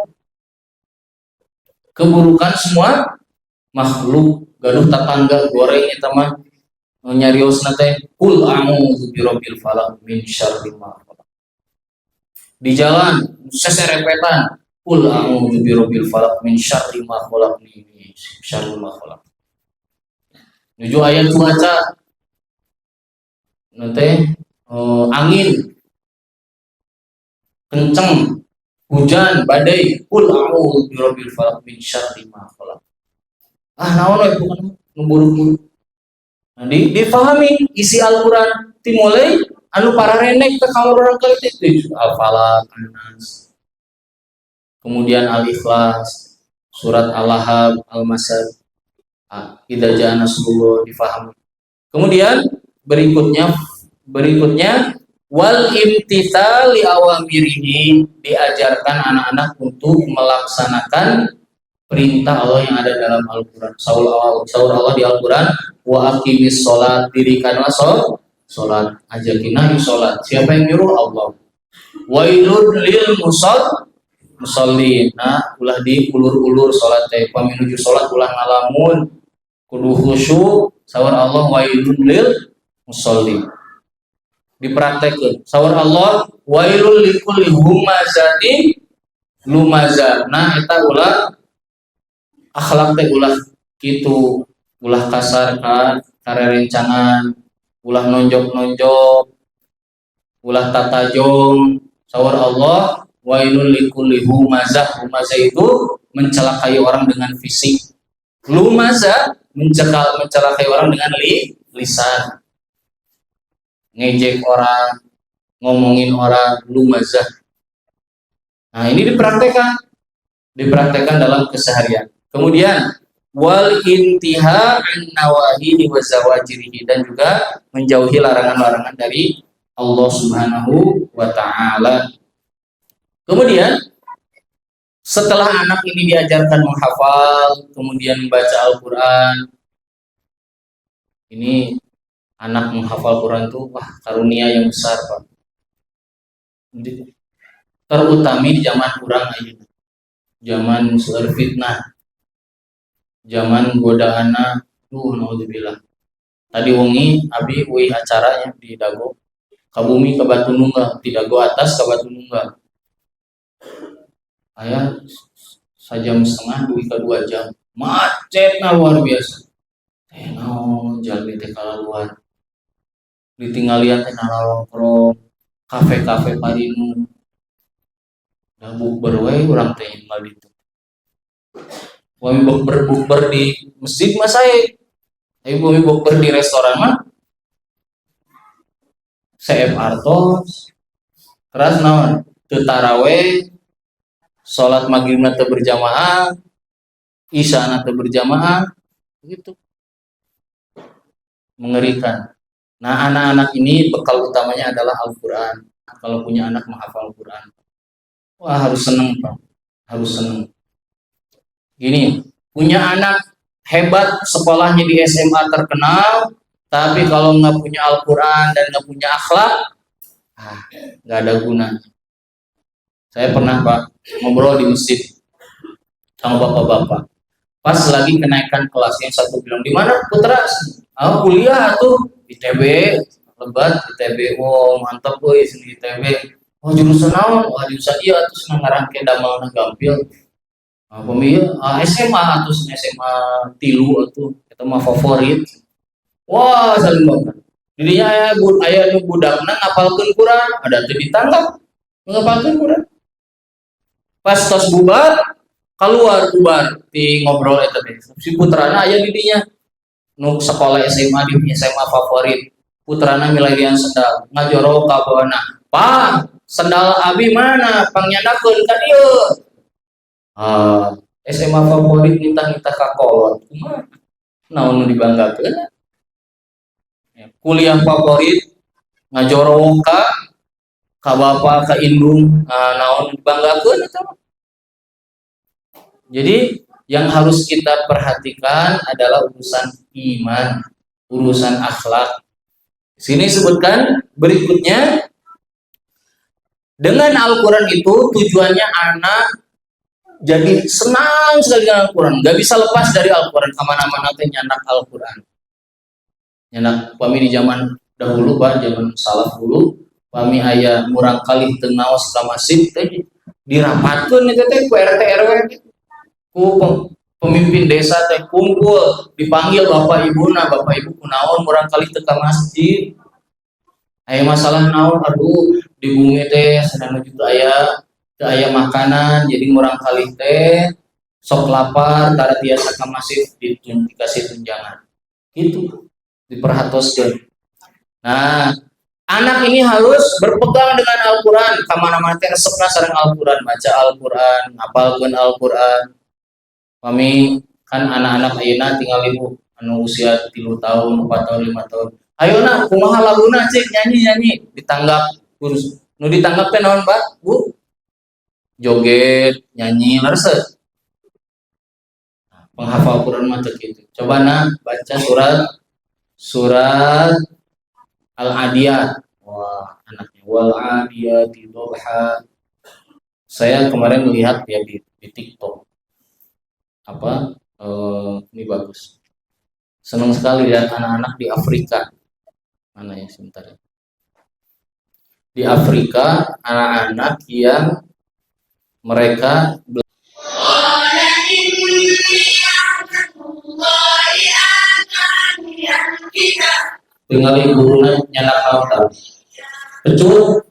Keburukan semua makhluk, gaduh tetangga goreng eta mah nyariosna teh qul a'udzu birabbil falaq min syarri ma khalaq. Di jalan seserepetan qul a'udzu birabbil falaq min syarri ma khalaq min syarri ma khalaq. Nuju ayat cuaca nanti angin kenceng, hujan, badai, qul a'udzu birabbil falaq min syarri ma khalaq. Naon we bukan ngeburu-buru. Nah, difahami isi Al-Qur'an dimulai anu pararenek teh kalau barangkali itu Al-Falaq, An-Nas. Kemudian Al-Ikhlas, surat Al-Lahab, Al-Masad, Idza jaa nasrullah difahami. Kemudian berikutnya wal imtithal li awamirihi, diajarkan anak-anak untuk melaksanakan perintah Allah yang ada dalam Al-Quran. Saur Allah di Al-Quran, wa aqimis sholat, dirikanlah sholat, ajakina sholat. Siapa yang nyuruh? Allah. Wailul lil musallin. Nah, ulah diulur-ulur sholat teh. Paminuju sholat ulah ngalamun, kudu khusyuk. Saur Allah, wailul lil musallin. Dipraktekkeun. Saur Allah, wailul likulli humazatin lumazah. Nah, eta ulah akhlak teh ulah kitu, ulah kasar ka karerencangan, ulah nonjok-nonjok, ulah tatajong. Saur Allah, wailul likulli humazah. Humazah itu mencelakai orang dengan fisik. Lumazah mencelakai orang dengan lisan. Ngejek orang, ngomongin orang, lumazah. Nah, ini dipraktekkan dalam keseharian. Kemudian wal intiha an nawahi wa zawajirihi, dan juga menjauhi larangan-larangan dari Allah Subhanahu wa taala. Kemudian setelah anak ini diajarkan menghafal, kemudian membaca Al-Qur'an. Ini anak menghafal Quran itu karunia yang besar, Pak. Terutama di zaman kurang aja. Zaman seueur fitnah. Zaman godaana, naudzubillah. Tadi wengi abi euy acaranya di Dago. Ka bumi ka Batu Nunggal, di Dago atas ka Batu Nunggal. Aya sajam setengah duwi ka 2 jam. Macetna luar biasa. Naon jalmi teh kalaluar. Ditinggalian teh nongkrong, kafe-kafe parinu, dah bukber we urang teh tinggal di itu. Kami bukber di masjid mah saya. Tapi kami bukber di restoran mah CF artos. Terus naon? Teu taraweh, salat maghribna teu berjamaah, isya teu berjamaah, gitu. Mengerikan. Nah, anak-anak ini bekal utamanya adalah Al-Qur'an. Kalau punya anak menghafal Al-Qur'an. Wah, harus seneng, Pak. Harus seneng. Gini, punya anak hebat, sekolahnya di SMA terkenal, tapi kalau nggak punya Al-Quran dan nggak punya akhlak, nggak ada gunanya. Saya pernah Pak ngobrol di masjid sama bapak-bapak. Pas lagi kenaikan kelas, yang satu bilang, di mana putra? Ah, kuliah tuh di ITB, lebat ITB. Oh mantap boy di ITB. Oh jurusan naon? Oh jurusan iya terus ngarangke damel gampil. Pemilih SMA atau SMA tilu atau kita mah favorit. Wah saling banget. Dirinya ayah nu budakna ngapalkeun Quran, ada teu ditangkap ngapalkeun Quran. Pas tos bubar, keluar bubar di ngobrol eta teh. Si putrana aya di dinya nu sekolah SMA di SMA favorit. Putrana milarian sendal, ngajoro ka bawana. Pak, sendal abi mana? Pangnyanakeun ka dieu. SMA favorit nitah-nitah ka kolot. Kumaha? Naon nu dibanggakeun? Kuliah favorit ngajoro ka bapa ka indung, naon dibanggakeun eta. Jadi yang harus kita perhatikan adalah urusan iman, urusan akhlak. Sini sebutkan berikutnya, dengan Al-Quran itu tujuannya anak jadi senang sekali dengan Al-Quran, gak bisa lepas dari Al-Quran, kemana-mana teh nyanak Al-Quran. Nyanak kami di zaman dahulu Pak, zaman salaf dulu, kami aya murang kali tenawas ka masjid teh dirapatkeun itu teh ku RT RW, ku pemimpin desa teh kumpul, dipanggil bapak ibu kunaon murang kali teu ka masjid. Aya masalah naon, aduh di bumi teh sedang juta aya makanan, jadi murang kali teh sok lapar, tara biasa ka masjid dikasih tunjangan. Gitu, diperhatoskeun. Nah, anak ini harus berpegang dengan Al-Quran, kamana-mana teh resepna sareng Al-Quran, baca Al-Quran, ngapalkeun Al-Quran. Kami kan anak-anak ayeuna tinggal ibu anu usia 3 tahun, 4 tahun, 5 tahun. Ayeuna kumaha laguna cik nyanyi ditanggap kurus. Nu ditanggap teh naon Pak? Bu? Joget, nyanyi, leres. Penghafal Quran mah teh kitu. Coba baca surat Al-Adiyat. Wah, anaknya wal adiyati dhabha. Saya kemarin melihat ya di TikTok. Ini bagus. Senang sekali lihat anak-anak di Afrika. Mana ya sebentar ya. Di Afrika anak-anak yang mereka tinggal di gurunya nyanak altar kecut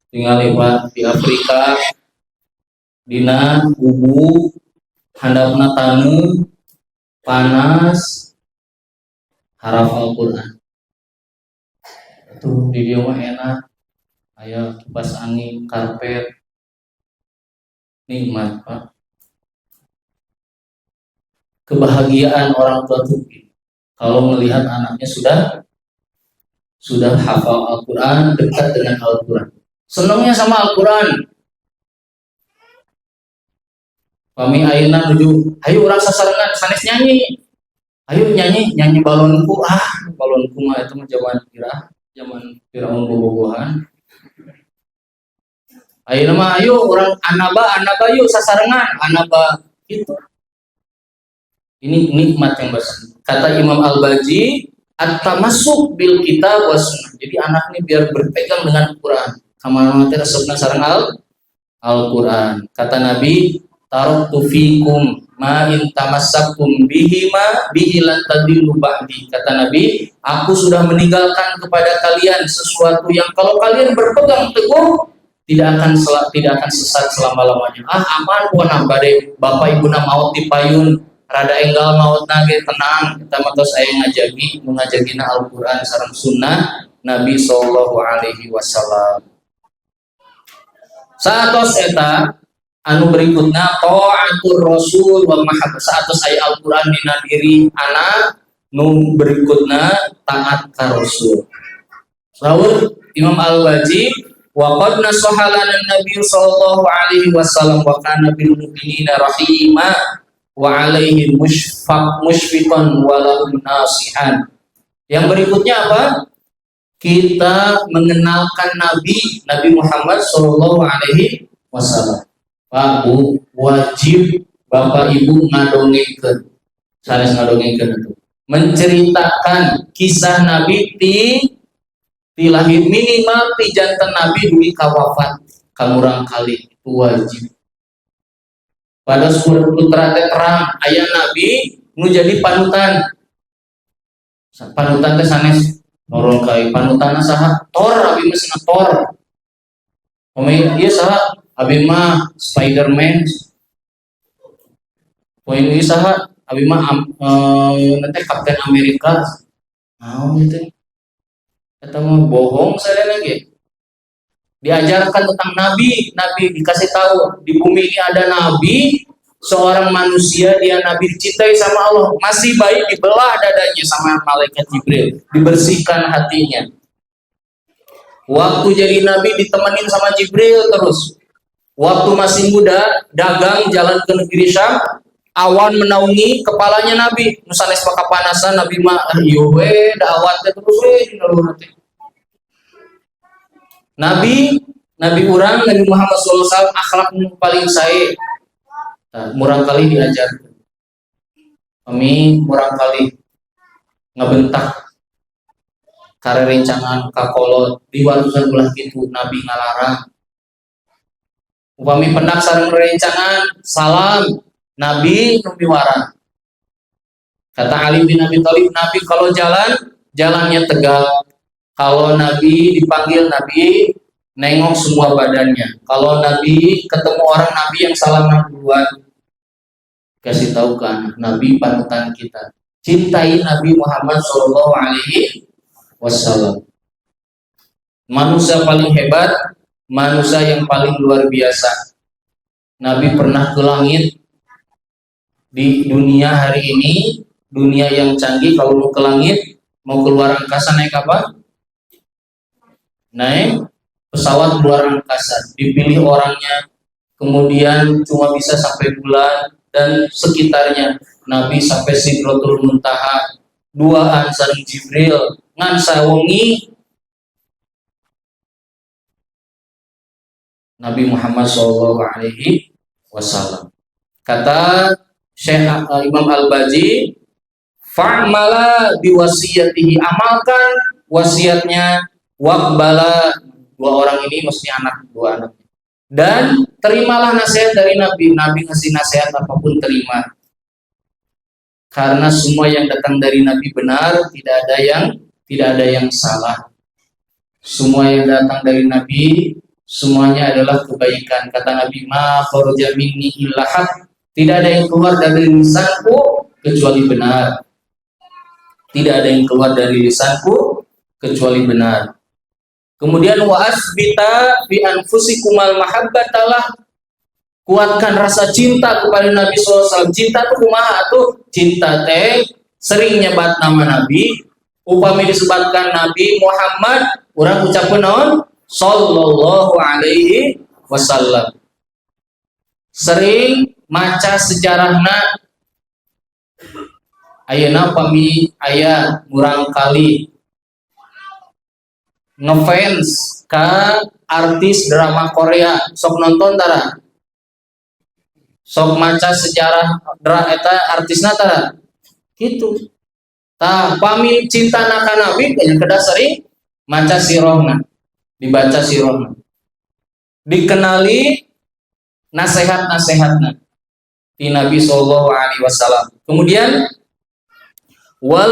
tinggal di Afrika dina kubu handapna tamu panas haraf Al-Quran tuh di dia mah enak aya kipas angin karpet nikmat Pak. Kebahagiaan orang tua tuh kalau melihat anaknya sudah hafal Al-Quran, dekat dengan Al-Quran, senangnya sama Al-Quran. Kami ayeuna nuju, ayo urang sasarengan sanes nyanyi. Ayo nyanyi balonku. Balonku mah itu mah zaman Firaun bobogohan. Ayeuna mah ayo urang anaba yuk sasarengan, anaba gitu. Ini nikmat yang besar. Kata Imam Al-Baji, at-tamassuk bil kitab was sunnah. Jadi anak ini biar berpegang dengan Quran. Kama mati resepna sareng Al-Quran. Kata Nabi, taraktu fikum ma in tamassakum bihima bihilan tadillu ba'di. Kata Nabi, aku sudah meninggalkan kepada kalian sesuatu yang kalau kalian berpegang teguh tidak akan sesat selama-lamanya. Aman bukan apa deh, Bapak Ibu na maut dipayun rada enggal maut nage tenang. Kita matos saya mengajagina Al-Quran sareng sunnah Nabi sallallahu alaihi wasallam. Saatos eta anu berikutna taatur rasul wa mahabbah. Saatos aya Al-Qur'an dina diri anak nu berikutna taat ka rasul. Saur Imam Al-Baji wa qad nasahalana Nabi sallallahu alaihi wasallam wa kana bil mu'minina rahima wa alaihi musyfiqan wa lahum nasihan. Yang berikutnya apa? Kita mengenalkan Nabi Muhammad Shallallahu Alaihi Wasallam. Pak Bu, wajib Bapak Ibu ngadongengkeun, sanes ngadongengkeun itu, menceritakan kisah Nabi ti lahir minimal ti janten Nabi dugi kawafat kamurang kali itu wajib. Pada surat putra terang ayah Nabi nu jadi panutan teh sanes norong kai panutanna saha Thor abi mah cenah Thor. Pemain ieu saha abi mah Spider-Man. Poin ieu saha abi mah nanti Kapten Amerika. Naon teh? Eta mah bohong sadana ge. Diajarkan tentang nabi dikasih tahu di bumi ini ada nabi, seorang manusia, dia nabi dicintai sama Allah, masih baik dibelah dadanya sama malaikat Jibril, dibersihkan hatinya. Waktu jadi nabi ditemenin sama Jibril terus. Waktu masih muda dagang jalan ke negeri Syam, awan menaungi kepalanya nabi, nu sanes pakapanasan nabi mah ieu we dakwah teh terus we dina teh. Nabi urang Nabi Muhammad SAW akhlak paling sae. Murang kali diajar. Kami murang kali ngabentak karerencangan kakolot di walusan ulah kitu Nabi ngalarang. Upami pendak sareng rerencangan salam Nabi nu miwarang. Kata Ali bin Abi Thalib, Nabi kalau jalannya tegak. Kalau Nabi dipanggil, Nabi nengok semua badannya. Kalau Nabi ketemu orang Nabi yang salam duluan, kasih tahu kan Nabi panutan kita. Cintai Nabi Muhammad Shallallahu Alaihi Wasallam. Manusia paling hebat, manusia yang paling luar biasa. Nabi pernah ke langit. Di dunia hari ini, dunia yang canggih, kalau mau ke langit, mau keluar angkasa naik apa? Naik pesawat luar angkasa, dipilih orangnya, kemudian cuma bisa sampai bulan dan sekitarnya. Nabi sampai Sidratul Muntaha, duaan sareng Jibril ngan sawengi Nabi Muhammad Shallallahu Alaihi Wasallam. Kata Syekh Imam Al-Baji, fa'mala biwasiyatihi, amalkan wasiatnya. Waqbala, dua orang ini maksudnya dua anak. Dan terimalah nasihat dari Nabi. Nabi ngasih nasihat apapun terima. Karena semua yang datang dari Nabi benar, tidak ada yang salah. Semua yang datang dari Nabi semuanya adalah kebaikan. Kata Nabi, ma kharaja minni illa haq. Tidak ada yang keluar dari lisanku kecuali benar. Tidak ada yang keluar dari lisanku kecuali benar. Kemudian wa asbita fi anfusikumal mahabbatalah, kuatkan rasa cinta kepada Nabi SAW. Cinta tuh kumaha tuh? Cinta teh sering nyebat nama Nabi. Upami disebatkan Nabi Muhammad, urang ucapkeun naon? Sallallahu alaihi wasallam. Sering maca sejarahna. Ayeuna upami aya murang kali ngefans ke artis drama Korea, sok nonton tara Sok maca sejarah eta artisna tara gitu. Tah pami cinta ka Nabi banyak kedah sering maca sirahna, dibaca sirahna. Dikenali nasihat-nasihatna di Nabi sallallahu alaihi wasallam. Kemudian wa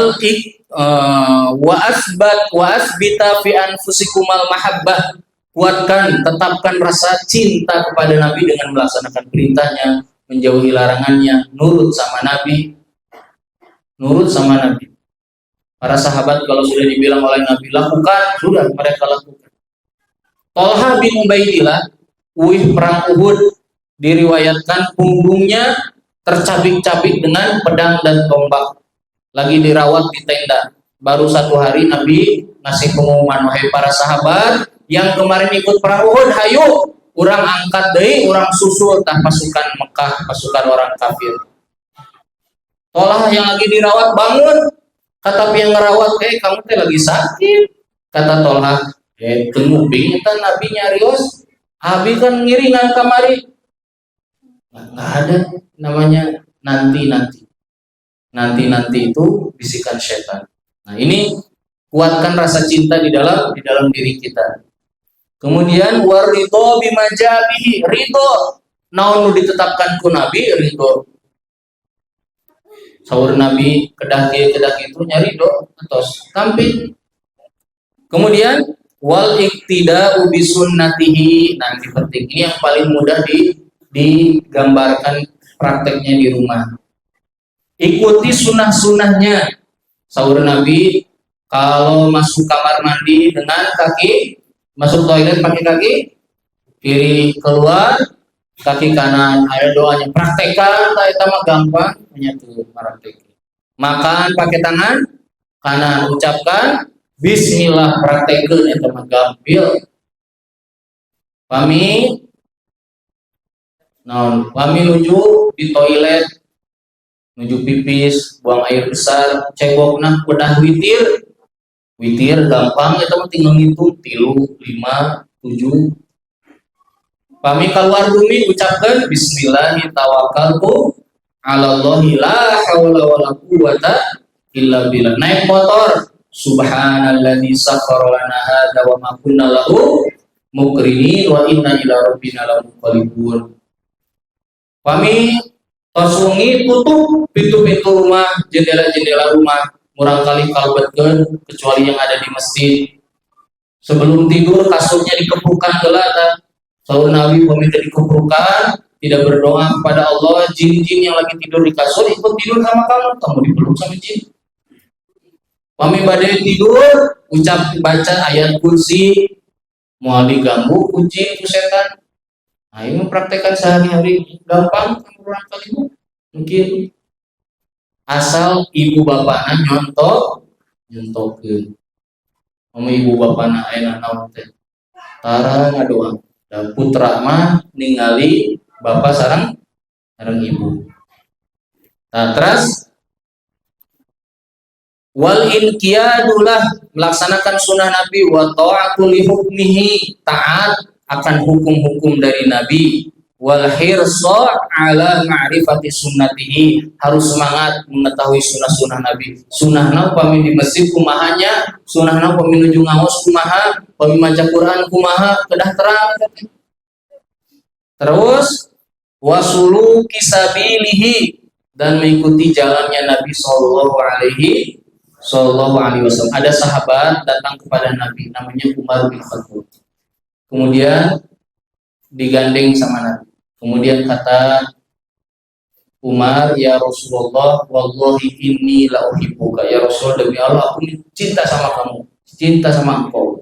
asbita fi anfusikumal mahabbah, kuatkan, tetapkan rasa cinta kepada Nabi dengan melaksanakan perintahnya, menjauhi larangannya, nurut sama Nabi. Para sahabat kalau sudah dibilang oleh Nabi lakukan, sudah mereka lakukan. Tolha bin Ubaidillah, perang Uhud, diriwayatkan punggungnya tercabik-cabik dengan pedang dan tombak, lagi dirawat di tenda. Baru 1 hari Nabi ngasih pengumuman, wahai para sahabat yang kemarin ikut perang Uhud, hayu urang angkat deui, urang susul tah pasukan Mekah, pasukan orang kafir. Tolah yang lagi dirawat bangun, kata yang ngerawat, kamu teh lagi sakit. Kata Tolah, tenguping eta Nabi nyarios, abi kan ngiringan kamari. Nggak ada namanya nanti itu bisikan setan. Nah ini kuatkan rasa cinta di dalam diri kita. Kemudian waridho bimajabihi, ridho naon ditetapkan ku Nabi, ridho. Saur Nabi kedah itu nyari do atos tampil. Kemudian wal iktida'u bi sunnatihi, nanti penting ini yang paling mudah digambarkan prakteknya di rumah. Ikuti sunnah-sunnahnya. Saur Nabi kalau masuk kamar mandi dengan kaki, masuk toilet pakai kaki kiri, keluar kaki kanan, ada doanya. Praktekkan, itu mah gampang, hanya tuh praktek. Makan pakai tangan kanan, ucapkan Bismillah, praktekkan, itu mah gampil. Pami nuju di toilet, nuju pipis, buang air besar, cebokna bedah witir gampang, itu mah tinggal ngitung 3, 5, 7. Pami keluar bumi ucapkan Bismillahi tawakkaltu 'alallahi la haula wala quwwata illa billah. Naik motor subhanalladzi sakhkhara lana hadza wa ma kunna lahu muqrinin wa inna ila rabbina lamunqalibun. Pami tosungi tutup pintu-pintu rumah, jendela-jendela rumah, murang kali kalbetkeun kecuali yang ada di masjid. Sebelum tidur kasurnya dikepungkan gelata. Saur Nabi meminta dikeprukan, tidak berdoa kepada Allah, jin-jin yang lagi tidur di kasur ikut tidur sama kamu dipeluk sama jin. Kami badai tidur, baca ayat kursi, mau diganggu jin ku setan. Nah ini mempraktekkan sehari-hari, gampang kurang kali mungkin asal ibu bapaknya nyontokeun. Ibu bapakna aya naon teh? Tara ngadoa. Dan putra mah ningali bapak sareng ibu. Nah, terus wal inqiyadulah, melaksanakan sunnah Nabi, wa ta'atul hukmihi, taat akan hukum-hukum dari Nabi, wal hirsa ala ma'rifati sunnatihi, harus semangat mengetahui sunnah-sunnah Nabi. Sunnahna pami di masjid kumahanya, sunnahna pami nuju ngaos kumaha, pami maca Quran kumaha, kedah terang. Terus wasulu kisabilihi, dan mengikuti jalannya Nabi sallallahu alaihi wasallam. Ada sahabat datang kepada Nabi namanya Umar bin Khattab. Kemudian digandeng sama Nabi. Kemudian kata Umar, ya Rasulullah, wallahi inni la uhibbuka. Ya Rasul, demi Allah aku cinta sama kamu, cinta sama engkau.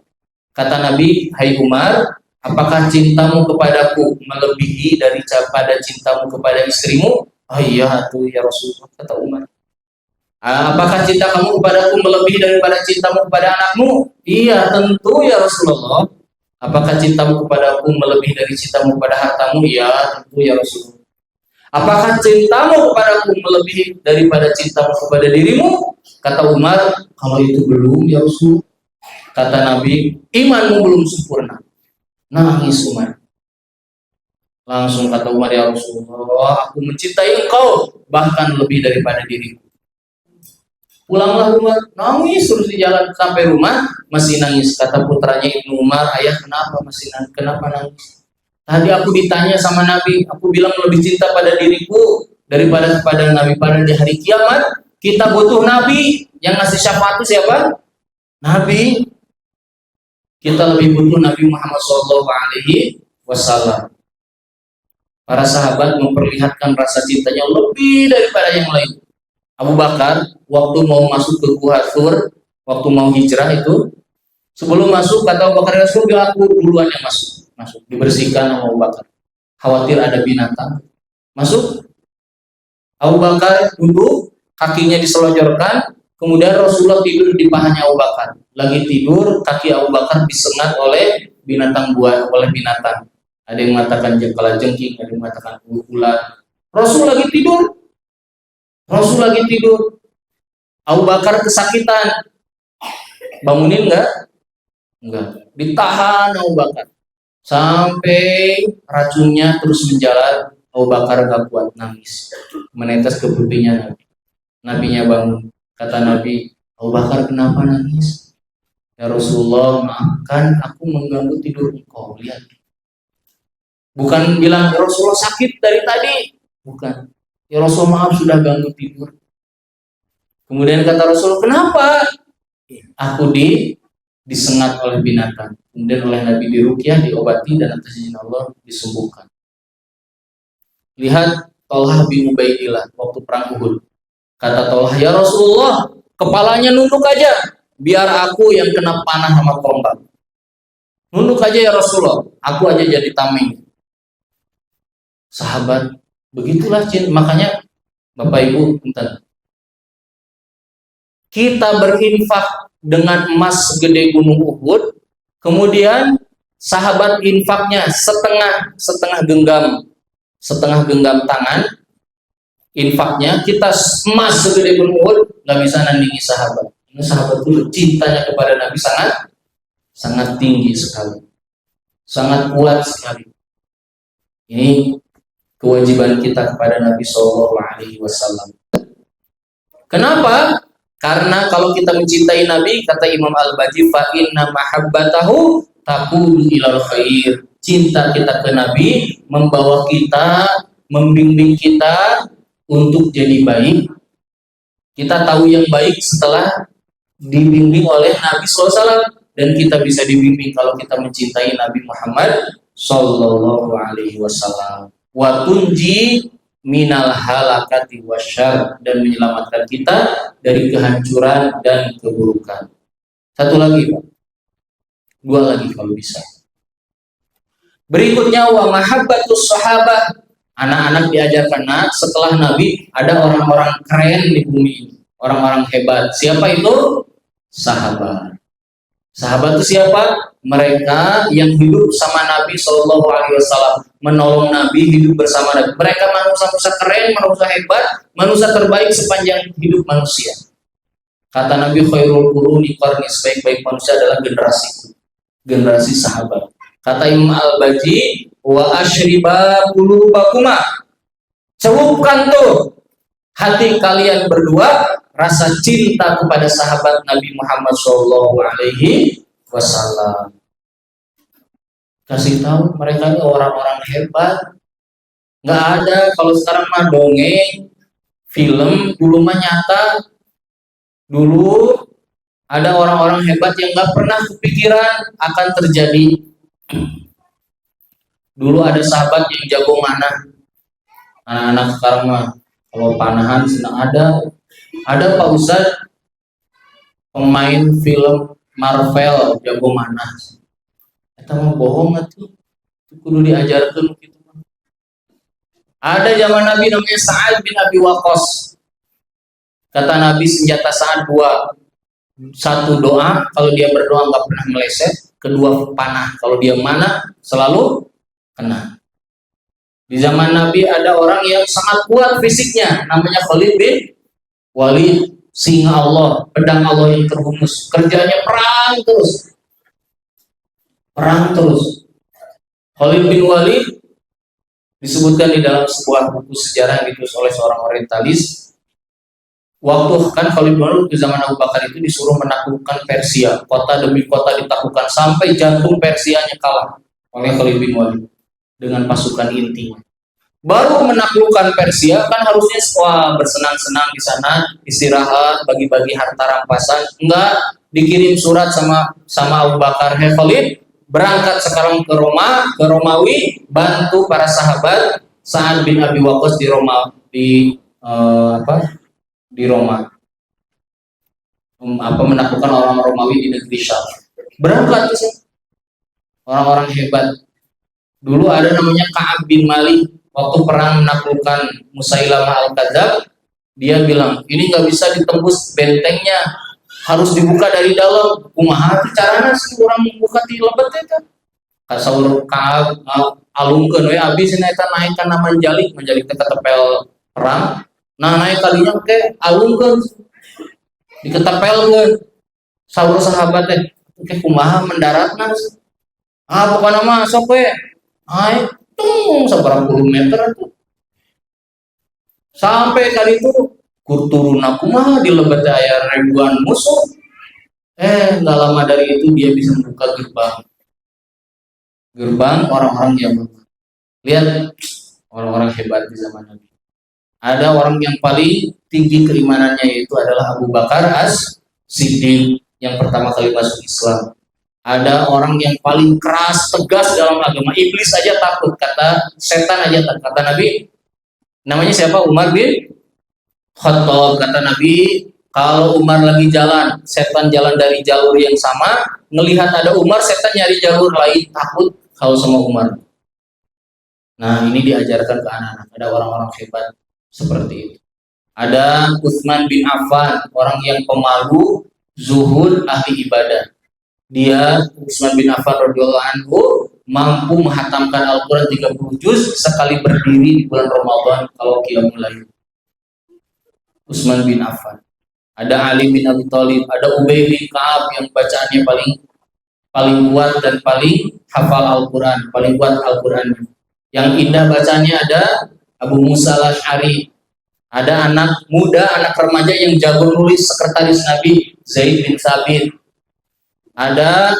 Kata Nabi, hai Umar, apakah cintamu kepadaku melebihi daripada cintamu kepada istrimu? Oh iya tuh ya Rasulullah, kata Umar. Apakah cinta kamu kepadaku melebihi daripada cintamu kepada anakmu? Iya tentu ya Rasulullah. Apakah cintamu kepadaku melebihi dari cintamu kepada hartamu? Ya tentu ya Rasulullah. Apakah cintamu kepadaku melebihi daripada cintamu kepada dirimu? Kata Umar, kalau itu belum ya Rasul. Kata Nabi, imanmu belum sempurna. Nangis Umar. Langsung kata Umar, ya Rasulullah, aku mencintai engkau bahkan lebih daripada diriku. Pulanglah Umar, nangis terus di jalan sampai rumah masih nangis. Kata putranya Ibnu Umar, ayah kenapa masih nangis? Kenapa nangis? Tadi aku ditanya sama Nabi, aku bilang lebih cinta pada diriku daripada kepada Nabi. Pada di hari kiamat kita butuh Nabi yang ngasih syafaat itu siapa? Nabi. Kita lebih butuh Nabi Muhammad SAW. Para sahabat memperlihatkan rasa cintanya lebih daripada yang lain. Abu Bakar waktu mau masuk ke Gua Thur, waktu mau hijrah itu, sebelum masuk kata Abu Bakar, surga aku duluan yang masuk dibersihkan sama Abu Bakar. Khawatir ada binatang. Masuk, Abu Bakar duduk, kakinya diselonjorkan, kemudian Rasulullah tidur di pahanya Abu Bakar. Lagi tidur, kaki Abu Bakar disengat oleh binatang buah, oleh binatang. Ada yang mengatakan jengking, ada yang mengatakan ular. Rasul lagi tidur. Abu Bakar kesakitan. Bangunin enggak? Enggak. Ditahan Abu Bakar. Sampai racunnya terus menjalar. Abu Bakar gak kuat, nangis. Menetes ke pipinya Nabi. Nabinya bangun. Kata Nabi, Abu Bakar kenapa nangis? Ya Rasulullah, maafkan aku mengganggu tidur engkau. Lihat. Bukan bilang, ya Rasulullah sakit dari tadi. Bukan. Ya Rasulullah, maaf sudah ganggu tidur. Kemudian kata Rasulullah, kenapa? Aku disengat oleh binatang. Kemudian oleh Nabi diruqyah, diobati, dan atas izin Allah disembuhkan. Lihat Tolhah bin Ubaidillah waktu perang Uhud. Kata Tolhah, ya Rasulullah, kepalanya nunduk aja, biar aku yang kena panah sama tombak. Nunduk aja ya Rasulullah, aku aja jadi tameng. Sahabat, begitulah cinta. Makanya Bapak Ibu, bentar. Kita berinfak dengan emas segede gunung Uhud, kemudian sahabat infaknya setengah genggam tangan, infaknya kita emas segede gunung Uhud, nggak bisa nandingi sahabat. Ini sahabat itu cintanya kepada Nabi sangat tinggi sekali, sangat kuat sekali. Ini kewajiban kita kepada Nabi SAW. Kenapa? Karena kalau kita mencintai Nabi, kata Imam Al-Baji, fa inna mahabbatahu taqulu ilal khair. Cinta kita ke Nabi membawa kita, membimbing kita untuk jadi baik. Kita tahu yang baik setelah dibimbing oleh Nabi SAW, dan kita bisa dibimbing kalau kita mencintai Nabi Muhammad SAW. Wa tunji minal halakati wasyar, dan menyelamatkan kita dari kehancuran dan keburukan. Satu lagi, Pak. Dua lagi kalau bisa. Berikutnya wa mahabbatus sahabah. Anak-anak diajarkan, setelah Nabi ada orang-orang keren di bumi ini, orang-orang hebat. Siapa itu? Sahabat. Sahabat itu siapa? Mereka yang hidup sama Nabi SAW, menolong Nabi, hidup bersama Nabi. Mereka manusia keren, manusia hebat, manusia terbaik sepanjang hidup manusia. Kata Nabi, khairul quruni qarni, sebaik-baik manusia adalah generasi sahabat. Kata Imam Al-Baji, wa asyriba qulubakuma, celupkan tuh hati kalian berdua rasa cinta kepada sahabat Nabi Muhammad SAW. Kasih tahu mereka ini orang-orang hebat. Nggak ada kalau sekarang mah dongeng, film, dulu mah nyata. Dulu ada orang-orang hebat yang nggak pernah kepikiran akan terjadi. Dulu ada sahabat yang jago manah. Anak-anak sekarang mah kalau panahan senang ada Pak Ustadz pemain film Marvel jago manah. Kita mau bohong atuh. Kudu diajarkan gitu. Ada zaman Nabi namanya Sa'ad bin Abi Waqqas. Kata Nabi, senjata Sa'ad dua. Satu doa, kalau dia berdoa nggak pernah meleset. Kedua panah, kalau dia mana selalu kena. Di zaman Nabi ada orang yang sangat kuat fisiknya, namanya Khalid bin Walid, singa Allah, pedang Allah yang terhunus. Kerjanya perang terus. Khalid bin Walid Disebutkan di dalam sebuah buku sejarah yang ditulis oleh seorang orientalis, waktu kan Khalid bin Walid di zaman Abu Bakar itu disuruh menaklukkan Persia, kota demi kota ditaklukkan sampai jantung Persianya kalah oleh Khalid bin Walid dengan pasukan intinya. Baru menaklukkan Persia kan harusnya bersenang-senang di sana, istirahat, bagi-bagi harta rampasan. Enggak, dikirim surat sama Abu Bakar, "Hei Khalid, berangkat sekarang ke Romawi, bantu para sahabat Sa'ad bin Abi Waqqas di Roma, di Roma, menaklukkan orang Romawi di negeri Syam." Berangkat ke sini orang-orang hebat. Dulu ada namanya Ka'ab bin Malik, waktu perang menaklukkan Musailamah al-Kadzab, dia bilang, "Ini nggak bisa ditembus bentengnya, harus dibuka dari dalam." Kumaha caranya sih orang membuka di lebet itu? Kasaur Ka'ab alungkeun we abdi cenah eta naik kana manjalik teh ketepel perang. Nah naik kalinya ke alungkeun diketepelkeun. Saur sahabat teh, "Oke kumaha mendaratna?" Pokona mah sok we. Ai tung seberapa puluh meter tuh. Sampai kali itu turun aku mah di lebet aya ribuan musuh. Nggak lama dari itu dia bisa membuka gerbang orang-orang yang lihat orang-orang hebat di zaman Nabi. Ada orang yang paling tinggi keimanannya, yaitu adalah Abu Bakar As-Siddiq yang pertama kali masuk Islam. Ada orang yang paling keras, tegas dalam agama. Iblis aja takut, kata setan aja takut. Kata Nabi, namanya siapa? Umar bin Khattab. Kata Nabi, kalau Umar lagi jalan, setan jalan dari jalur yang sama, ngelihat ada Umar, setan nyari jalur lain, takut kalau sama Umar. Nah, ini diajarkan ke anak-anak. Ada orang-orang hebat seperti itu. Ada Utsman bin Affan, orang yang pemalu, zuhud, ahli ibadah. Dia, Utsman bin Affan radhiyallahu anhu, mampu menghatamkan Al-Quran 30 juz sekali berdiri di bulan Ramadan kalau qiyamul lail. Utsman bin Affan. Ada Ali bin Abi Thalib, ada Ubay bin Ka'ab yang bacaannya paling kuat dan paling hafal Al-Quran, paling kuat Al-Quran. Yang indah bacaannya ada Abu Musa al-Asy'ari. Ada anak muda, anak remaja yang jago nulis, sekretaris Nabi, Zaid bin Sabit. Ada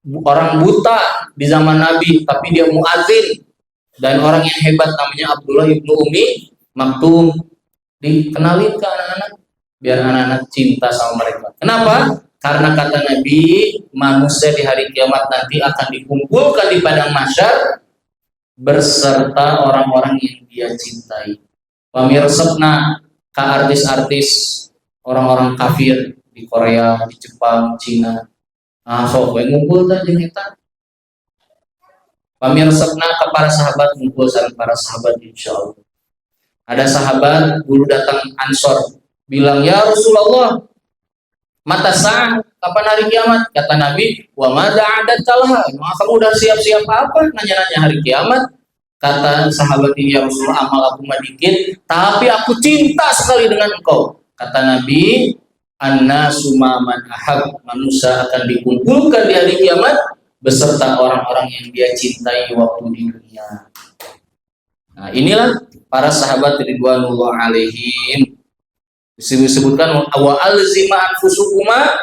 orang buta di zaman Nabi, tapi dia muadzin, dan orang yang hebat namanya Abdullah ibnu Umi Maktum. Dikenalin ke anak-anak biar anak-anak cinta sama mereka. Kenapa? Karena kata Nabi, manusia di hari kiamat nanti akan dikumpulkan di padang mahsyar berserta orang-orang yang dia cintai. Pamirsepna ke artis-artis orang-orang kafir di Korea, di Jepang, Cina. Sok we ngumpul teh jeung eta. Pamirsepna ke para sahabat, ngumpul sareng para sahabat insyaallah. Ada sahabat dulu datang Ansor, bilang, "Ya Rasulullah, mata sa'ah, kapan hari kiamat?" Kata Nabi, "Wa madza adatalha?" Kamu udah siap-siap apa nanya-nanya hari kiamat? Kata sahabat ini, "Ya Rasulullah, amal aku mah dikit, tapi aku cinta sekali dengan engkau." Kata Nabi, "Annasu man ahab." Manusia akan dikumpulkan di hari kiamat beserta orang-orang yang dia cintai waktu di dunia. Nah, inilah para sahabat ridwanullah alaihim. Disebutkan wa alzima anfusukuma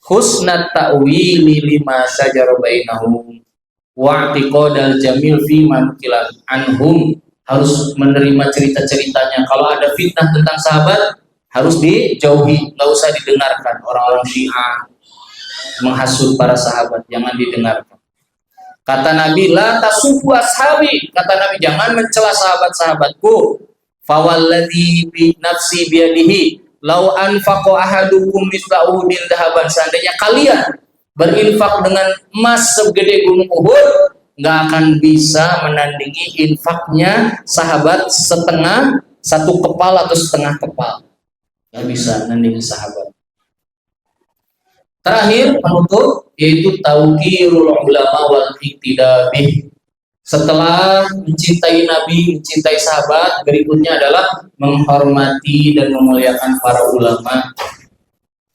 husnat ta'wili lima syajara bainahum wa i'tiqadal jamil fi man qila anhum. Harus menerima cerita-ceritanya. Kalau ada fitnah tentang sahabat harus dijauhi, nggak usah didengarkan. Orang-orang Syiah menghasut para sahabat, jangan didengarkan. Kata Nabi, "La tasubbu ashabi." Kata Nabi, jangan mencela sahabat-sahabatku. Fawalladzi bi nafsi biyadihi law anfaqa ahadukum mithla uhudin dhahaban. Seandainya kalian berinfak dengan emas segede gunung Uhud, nggak akan bisa menandingi infaknya sahabat satu kepal atau setengah kepal. Nggak bisa menandingi sahabat. Terakhir penutup yaitu tauqirul ulama wal iktidabih. Setelah mencintai Nabi, mencintai sahabat, berikutnya adalah menghormati dan memuliakan para ulama.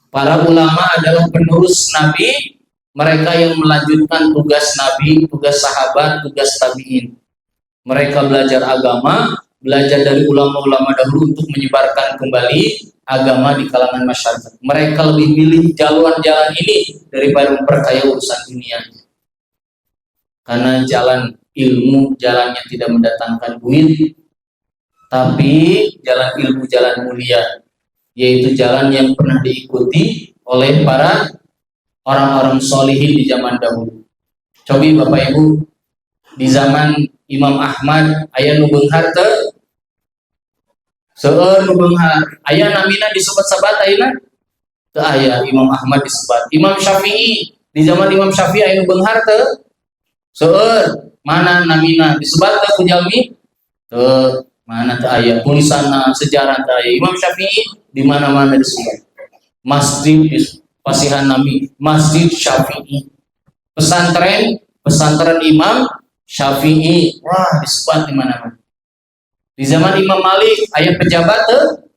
Para ulama adalah penerus Nabi, mereka yang melanjutkan tugas Nabi, tugas sahabat, tugas tabi'in. Mereka belajar agama, belajar dari ulama-ulama dahulu untuk menyebarkan kembali agama di kalangan masyarakat. Mereka lebih milih jalan ini daripada memperkaya urusan dunia. Karena jalan ilmu, jalannya tidak mendatangkan duit, tapi jalan ilmu, jalan mulia, yaitu jalan yang pernah diikuti oleh para orang-orang solihin di zaman dahulu. Cobi Bapak Ibu, di zaman Imam Ahmad, ayah nu beunghar teu? Seueur nu beunghar. Aya namina disebut sabat ayeuna? Teu aya. Imam Ahmad disebut. Imam Syafi'i, di zaman Imam Syafi'i aya nu beunghar teu? Seueur. Mana namina disebut teu ku jalmi? Teu. Mana teu aya. Tulisanna sejarah teu aya. Imam Syafi'i di mana-mana disebut. Masjid pasihan nami Masjid Syafi'i. Pesantren Imam Syafi'i. Wah, disebut di mana-mana. Di zaman Imam Malik aya pejabat teu?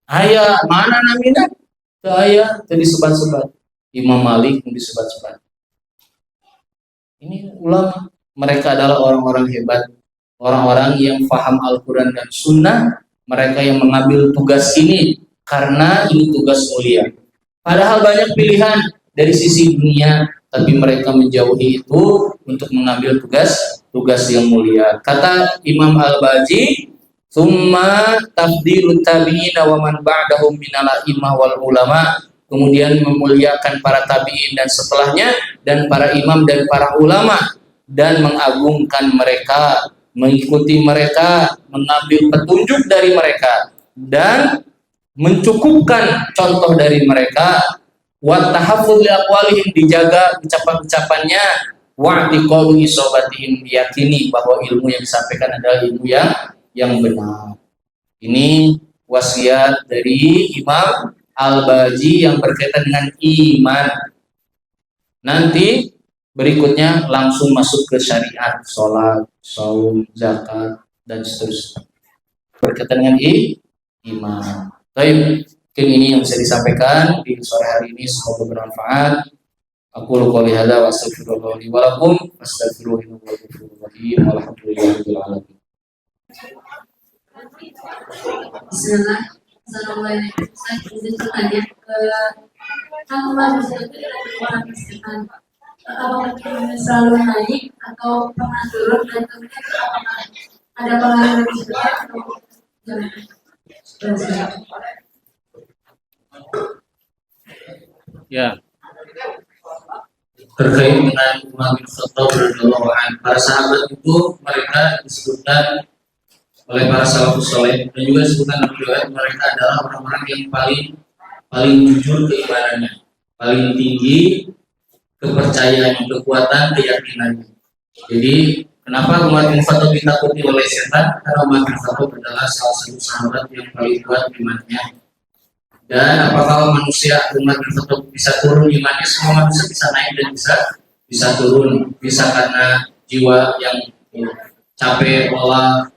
Aya. Mana namina? Teu aya, teu disebat-sebat. Imam Malik disebat-sebat. Ini ulama, mereka adalah orang-orang hebat, orang-orang yang paham Al-Quran dan Sunnah. Mereka yang mengambil tugas ini karena ini tugas mulia. Padahal banyak pilihan dari sisi dunia, tapi mereka menjauhi itu untuk mengambil tugas yang mulia. Kata Imam Al-Baji, "Tsumma tafdilut tabi'in wa man ba'dahum minal a'immah wal ulama." Kemudian memuliakan para tabi'in dan setelahnya, dan para imam dan para ulama, dan mengagungkan mereka, mengikuti mereka, mengambil petunjuk dari mereka, dan mencukupkan contoh dari mereka. Wa tahaffuz li aqwalihim, dijaga ucapan-ucapannya. Wa i'tiqadu isobatihim, diyakini bahwa ilmu yang disampaikan adalah ilmu yang benar. Ini wasiat dari Imam Al-Baji yang berkaitan dengan iman. Nanti berikutnya langsung masuk ke syariat, sholat, saum, zakat, dan seterusnya. Berkaitan dengan iman. Baik, mungkin ini yang bisa disampaikan di sore hari ini, semoga bermanfaat. Aku qouli hadza wa astaghfirullah li wa lakum fastaghfiruhu innahu huwal ghafurur rahim. Walhamdulillahirabbil alamin. Bismillah. Assalamualaikum. Saya izin bertanya, kalau manusia itu orang kesehatan, apakah kita selalu naik atau pernah turun, dan kemudian apakah ada pengaruh juga atau Ya, terkait dengan Umar bin Khattab radhiyallahu anhu, para sahabat itu mereka disebutkan oleh para salafus saleh dan juga disebutkan oleh mereka adalah orang-orang yang paling jujur keimanannya, paling tinggi kepercayaan, kekuatan keyakinannya. Jadi kenapa Umar bin Khattab ditakuti oleh setan? Karena Umar bin Khattab adalah salah satu sahabat yang paling kuat imannya. Dan apakah manusia Umar bin Khattab bisa turun imannya? Semua manusia bisa naik dan bisa turun. Bisa karena jiwa yang capek, lelah,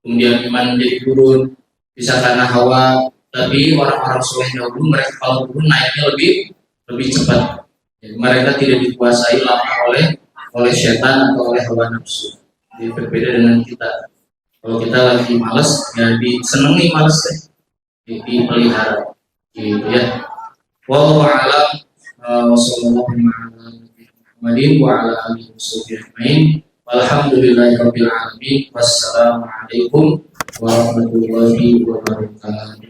kemudian iman menjadi turun. Bisa karena hawa. Tapi orang-orang soleh dahulu mereka kalau turun naiknya lebih cepat. Jadi mereka tidak dikuasai lama oleh setan atau oleh hawa nafsu. Jadi berbeda dengan kita. Kalau kita lagi malas, ya disenangi malas deh, dipelihara. Gitu ya. Wallahu a'lam. Wassallallahu ala Muhammadin wa ala alihi wasallam. Walhamdulillahirabbil alamin. Wassalamualaikum warahmatullahi wabarakatuh.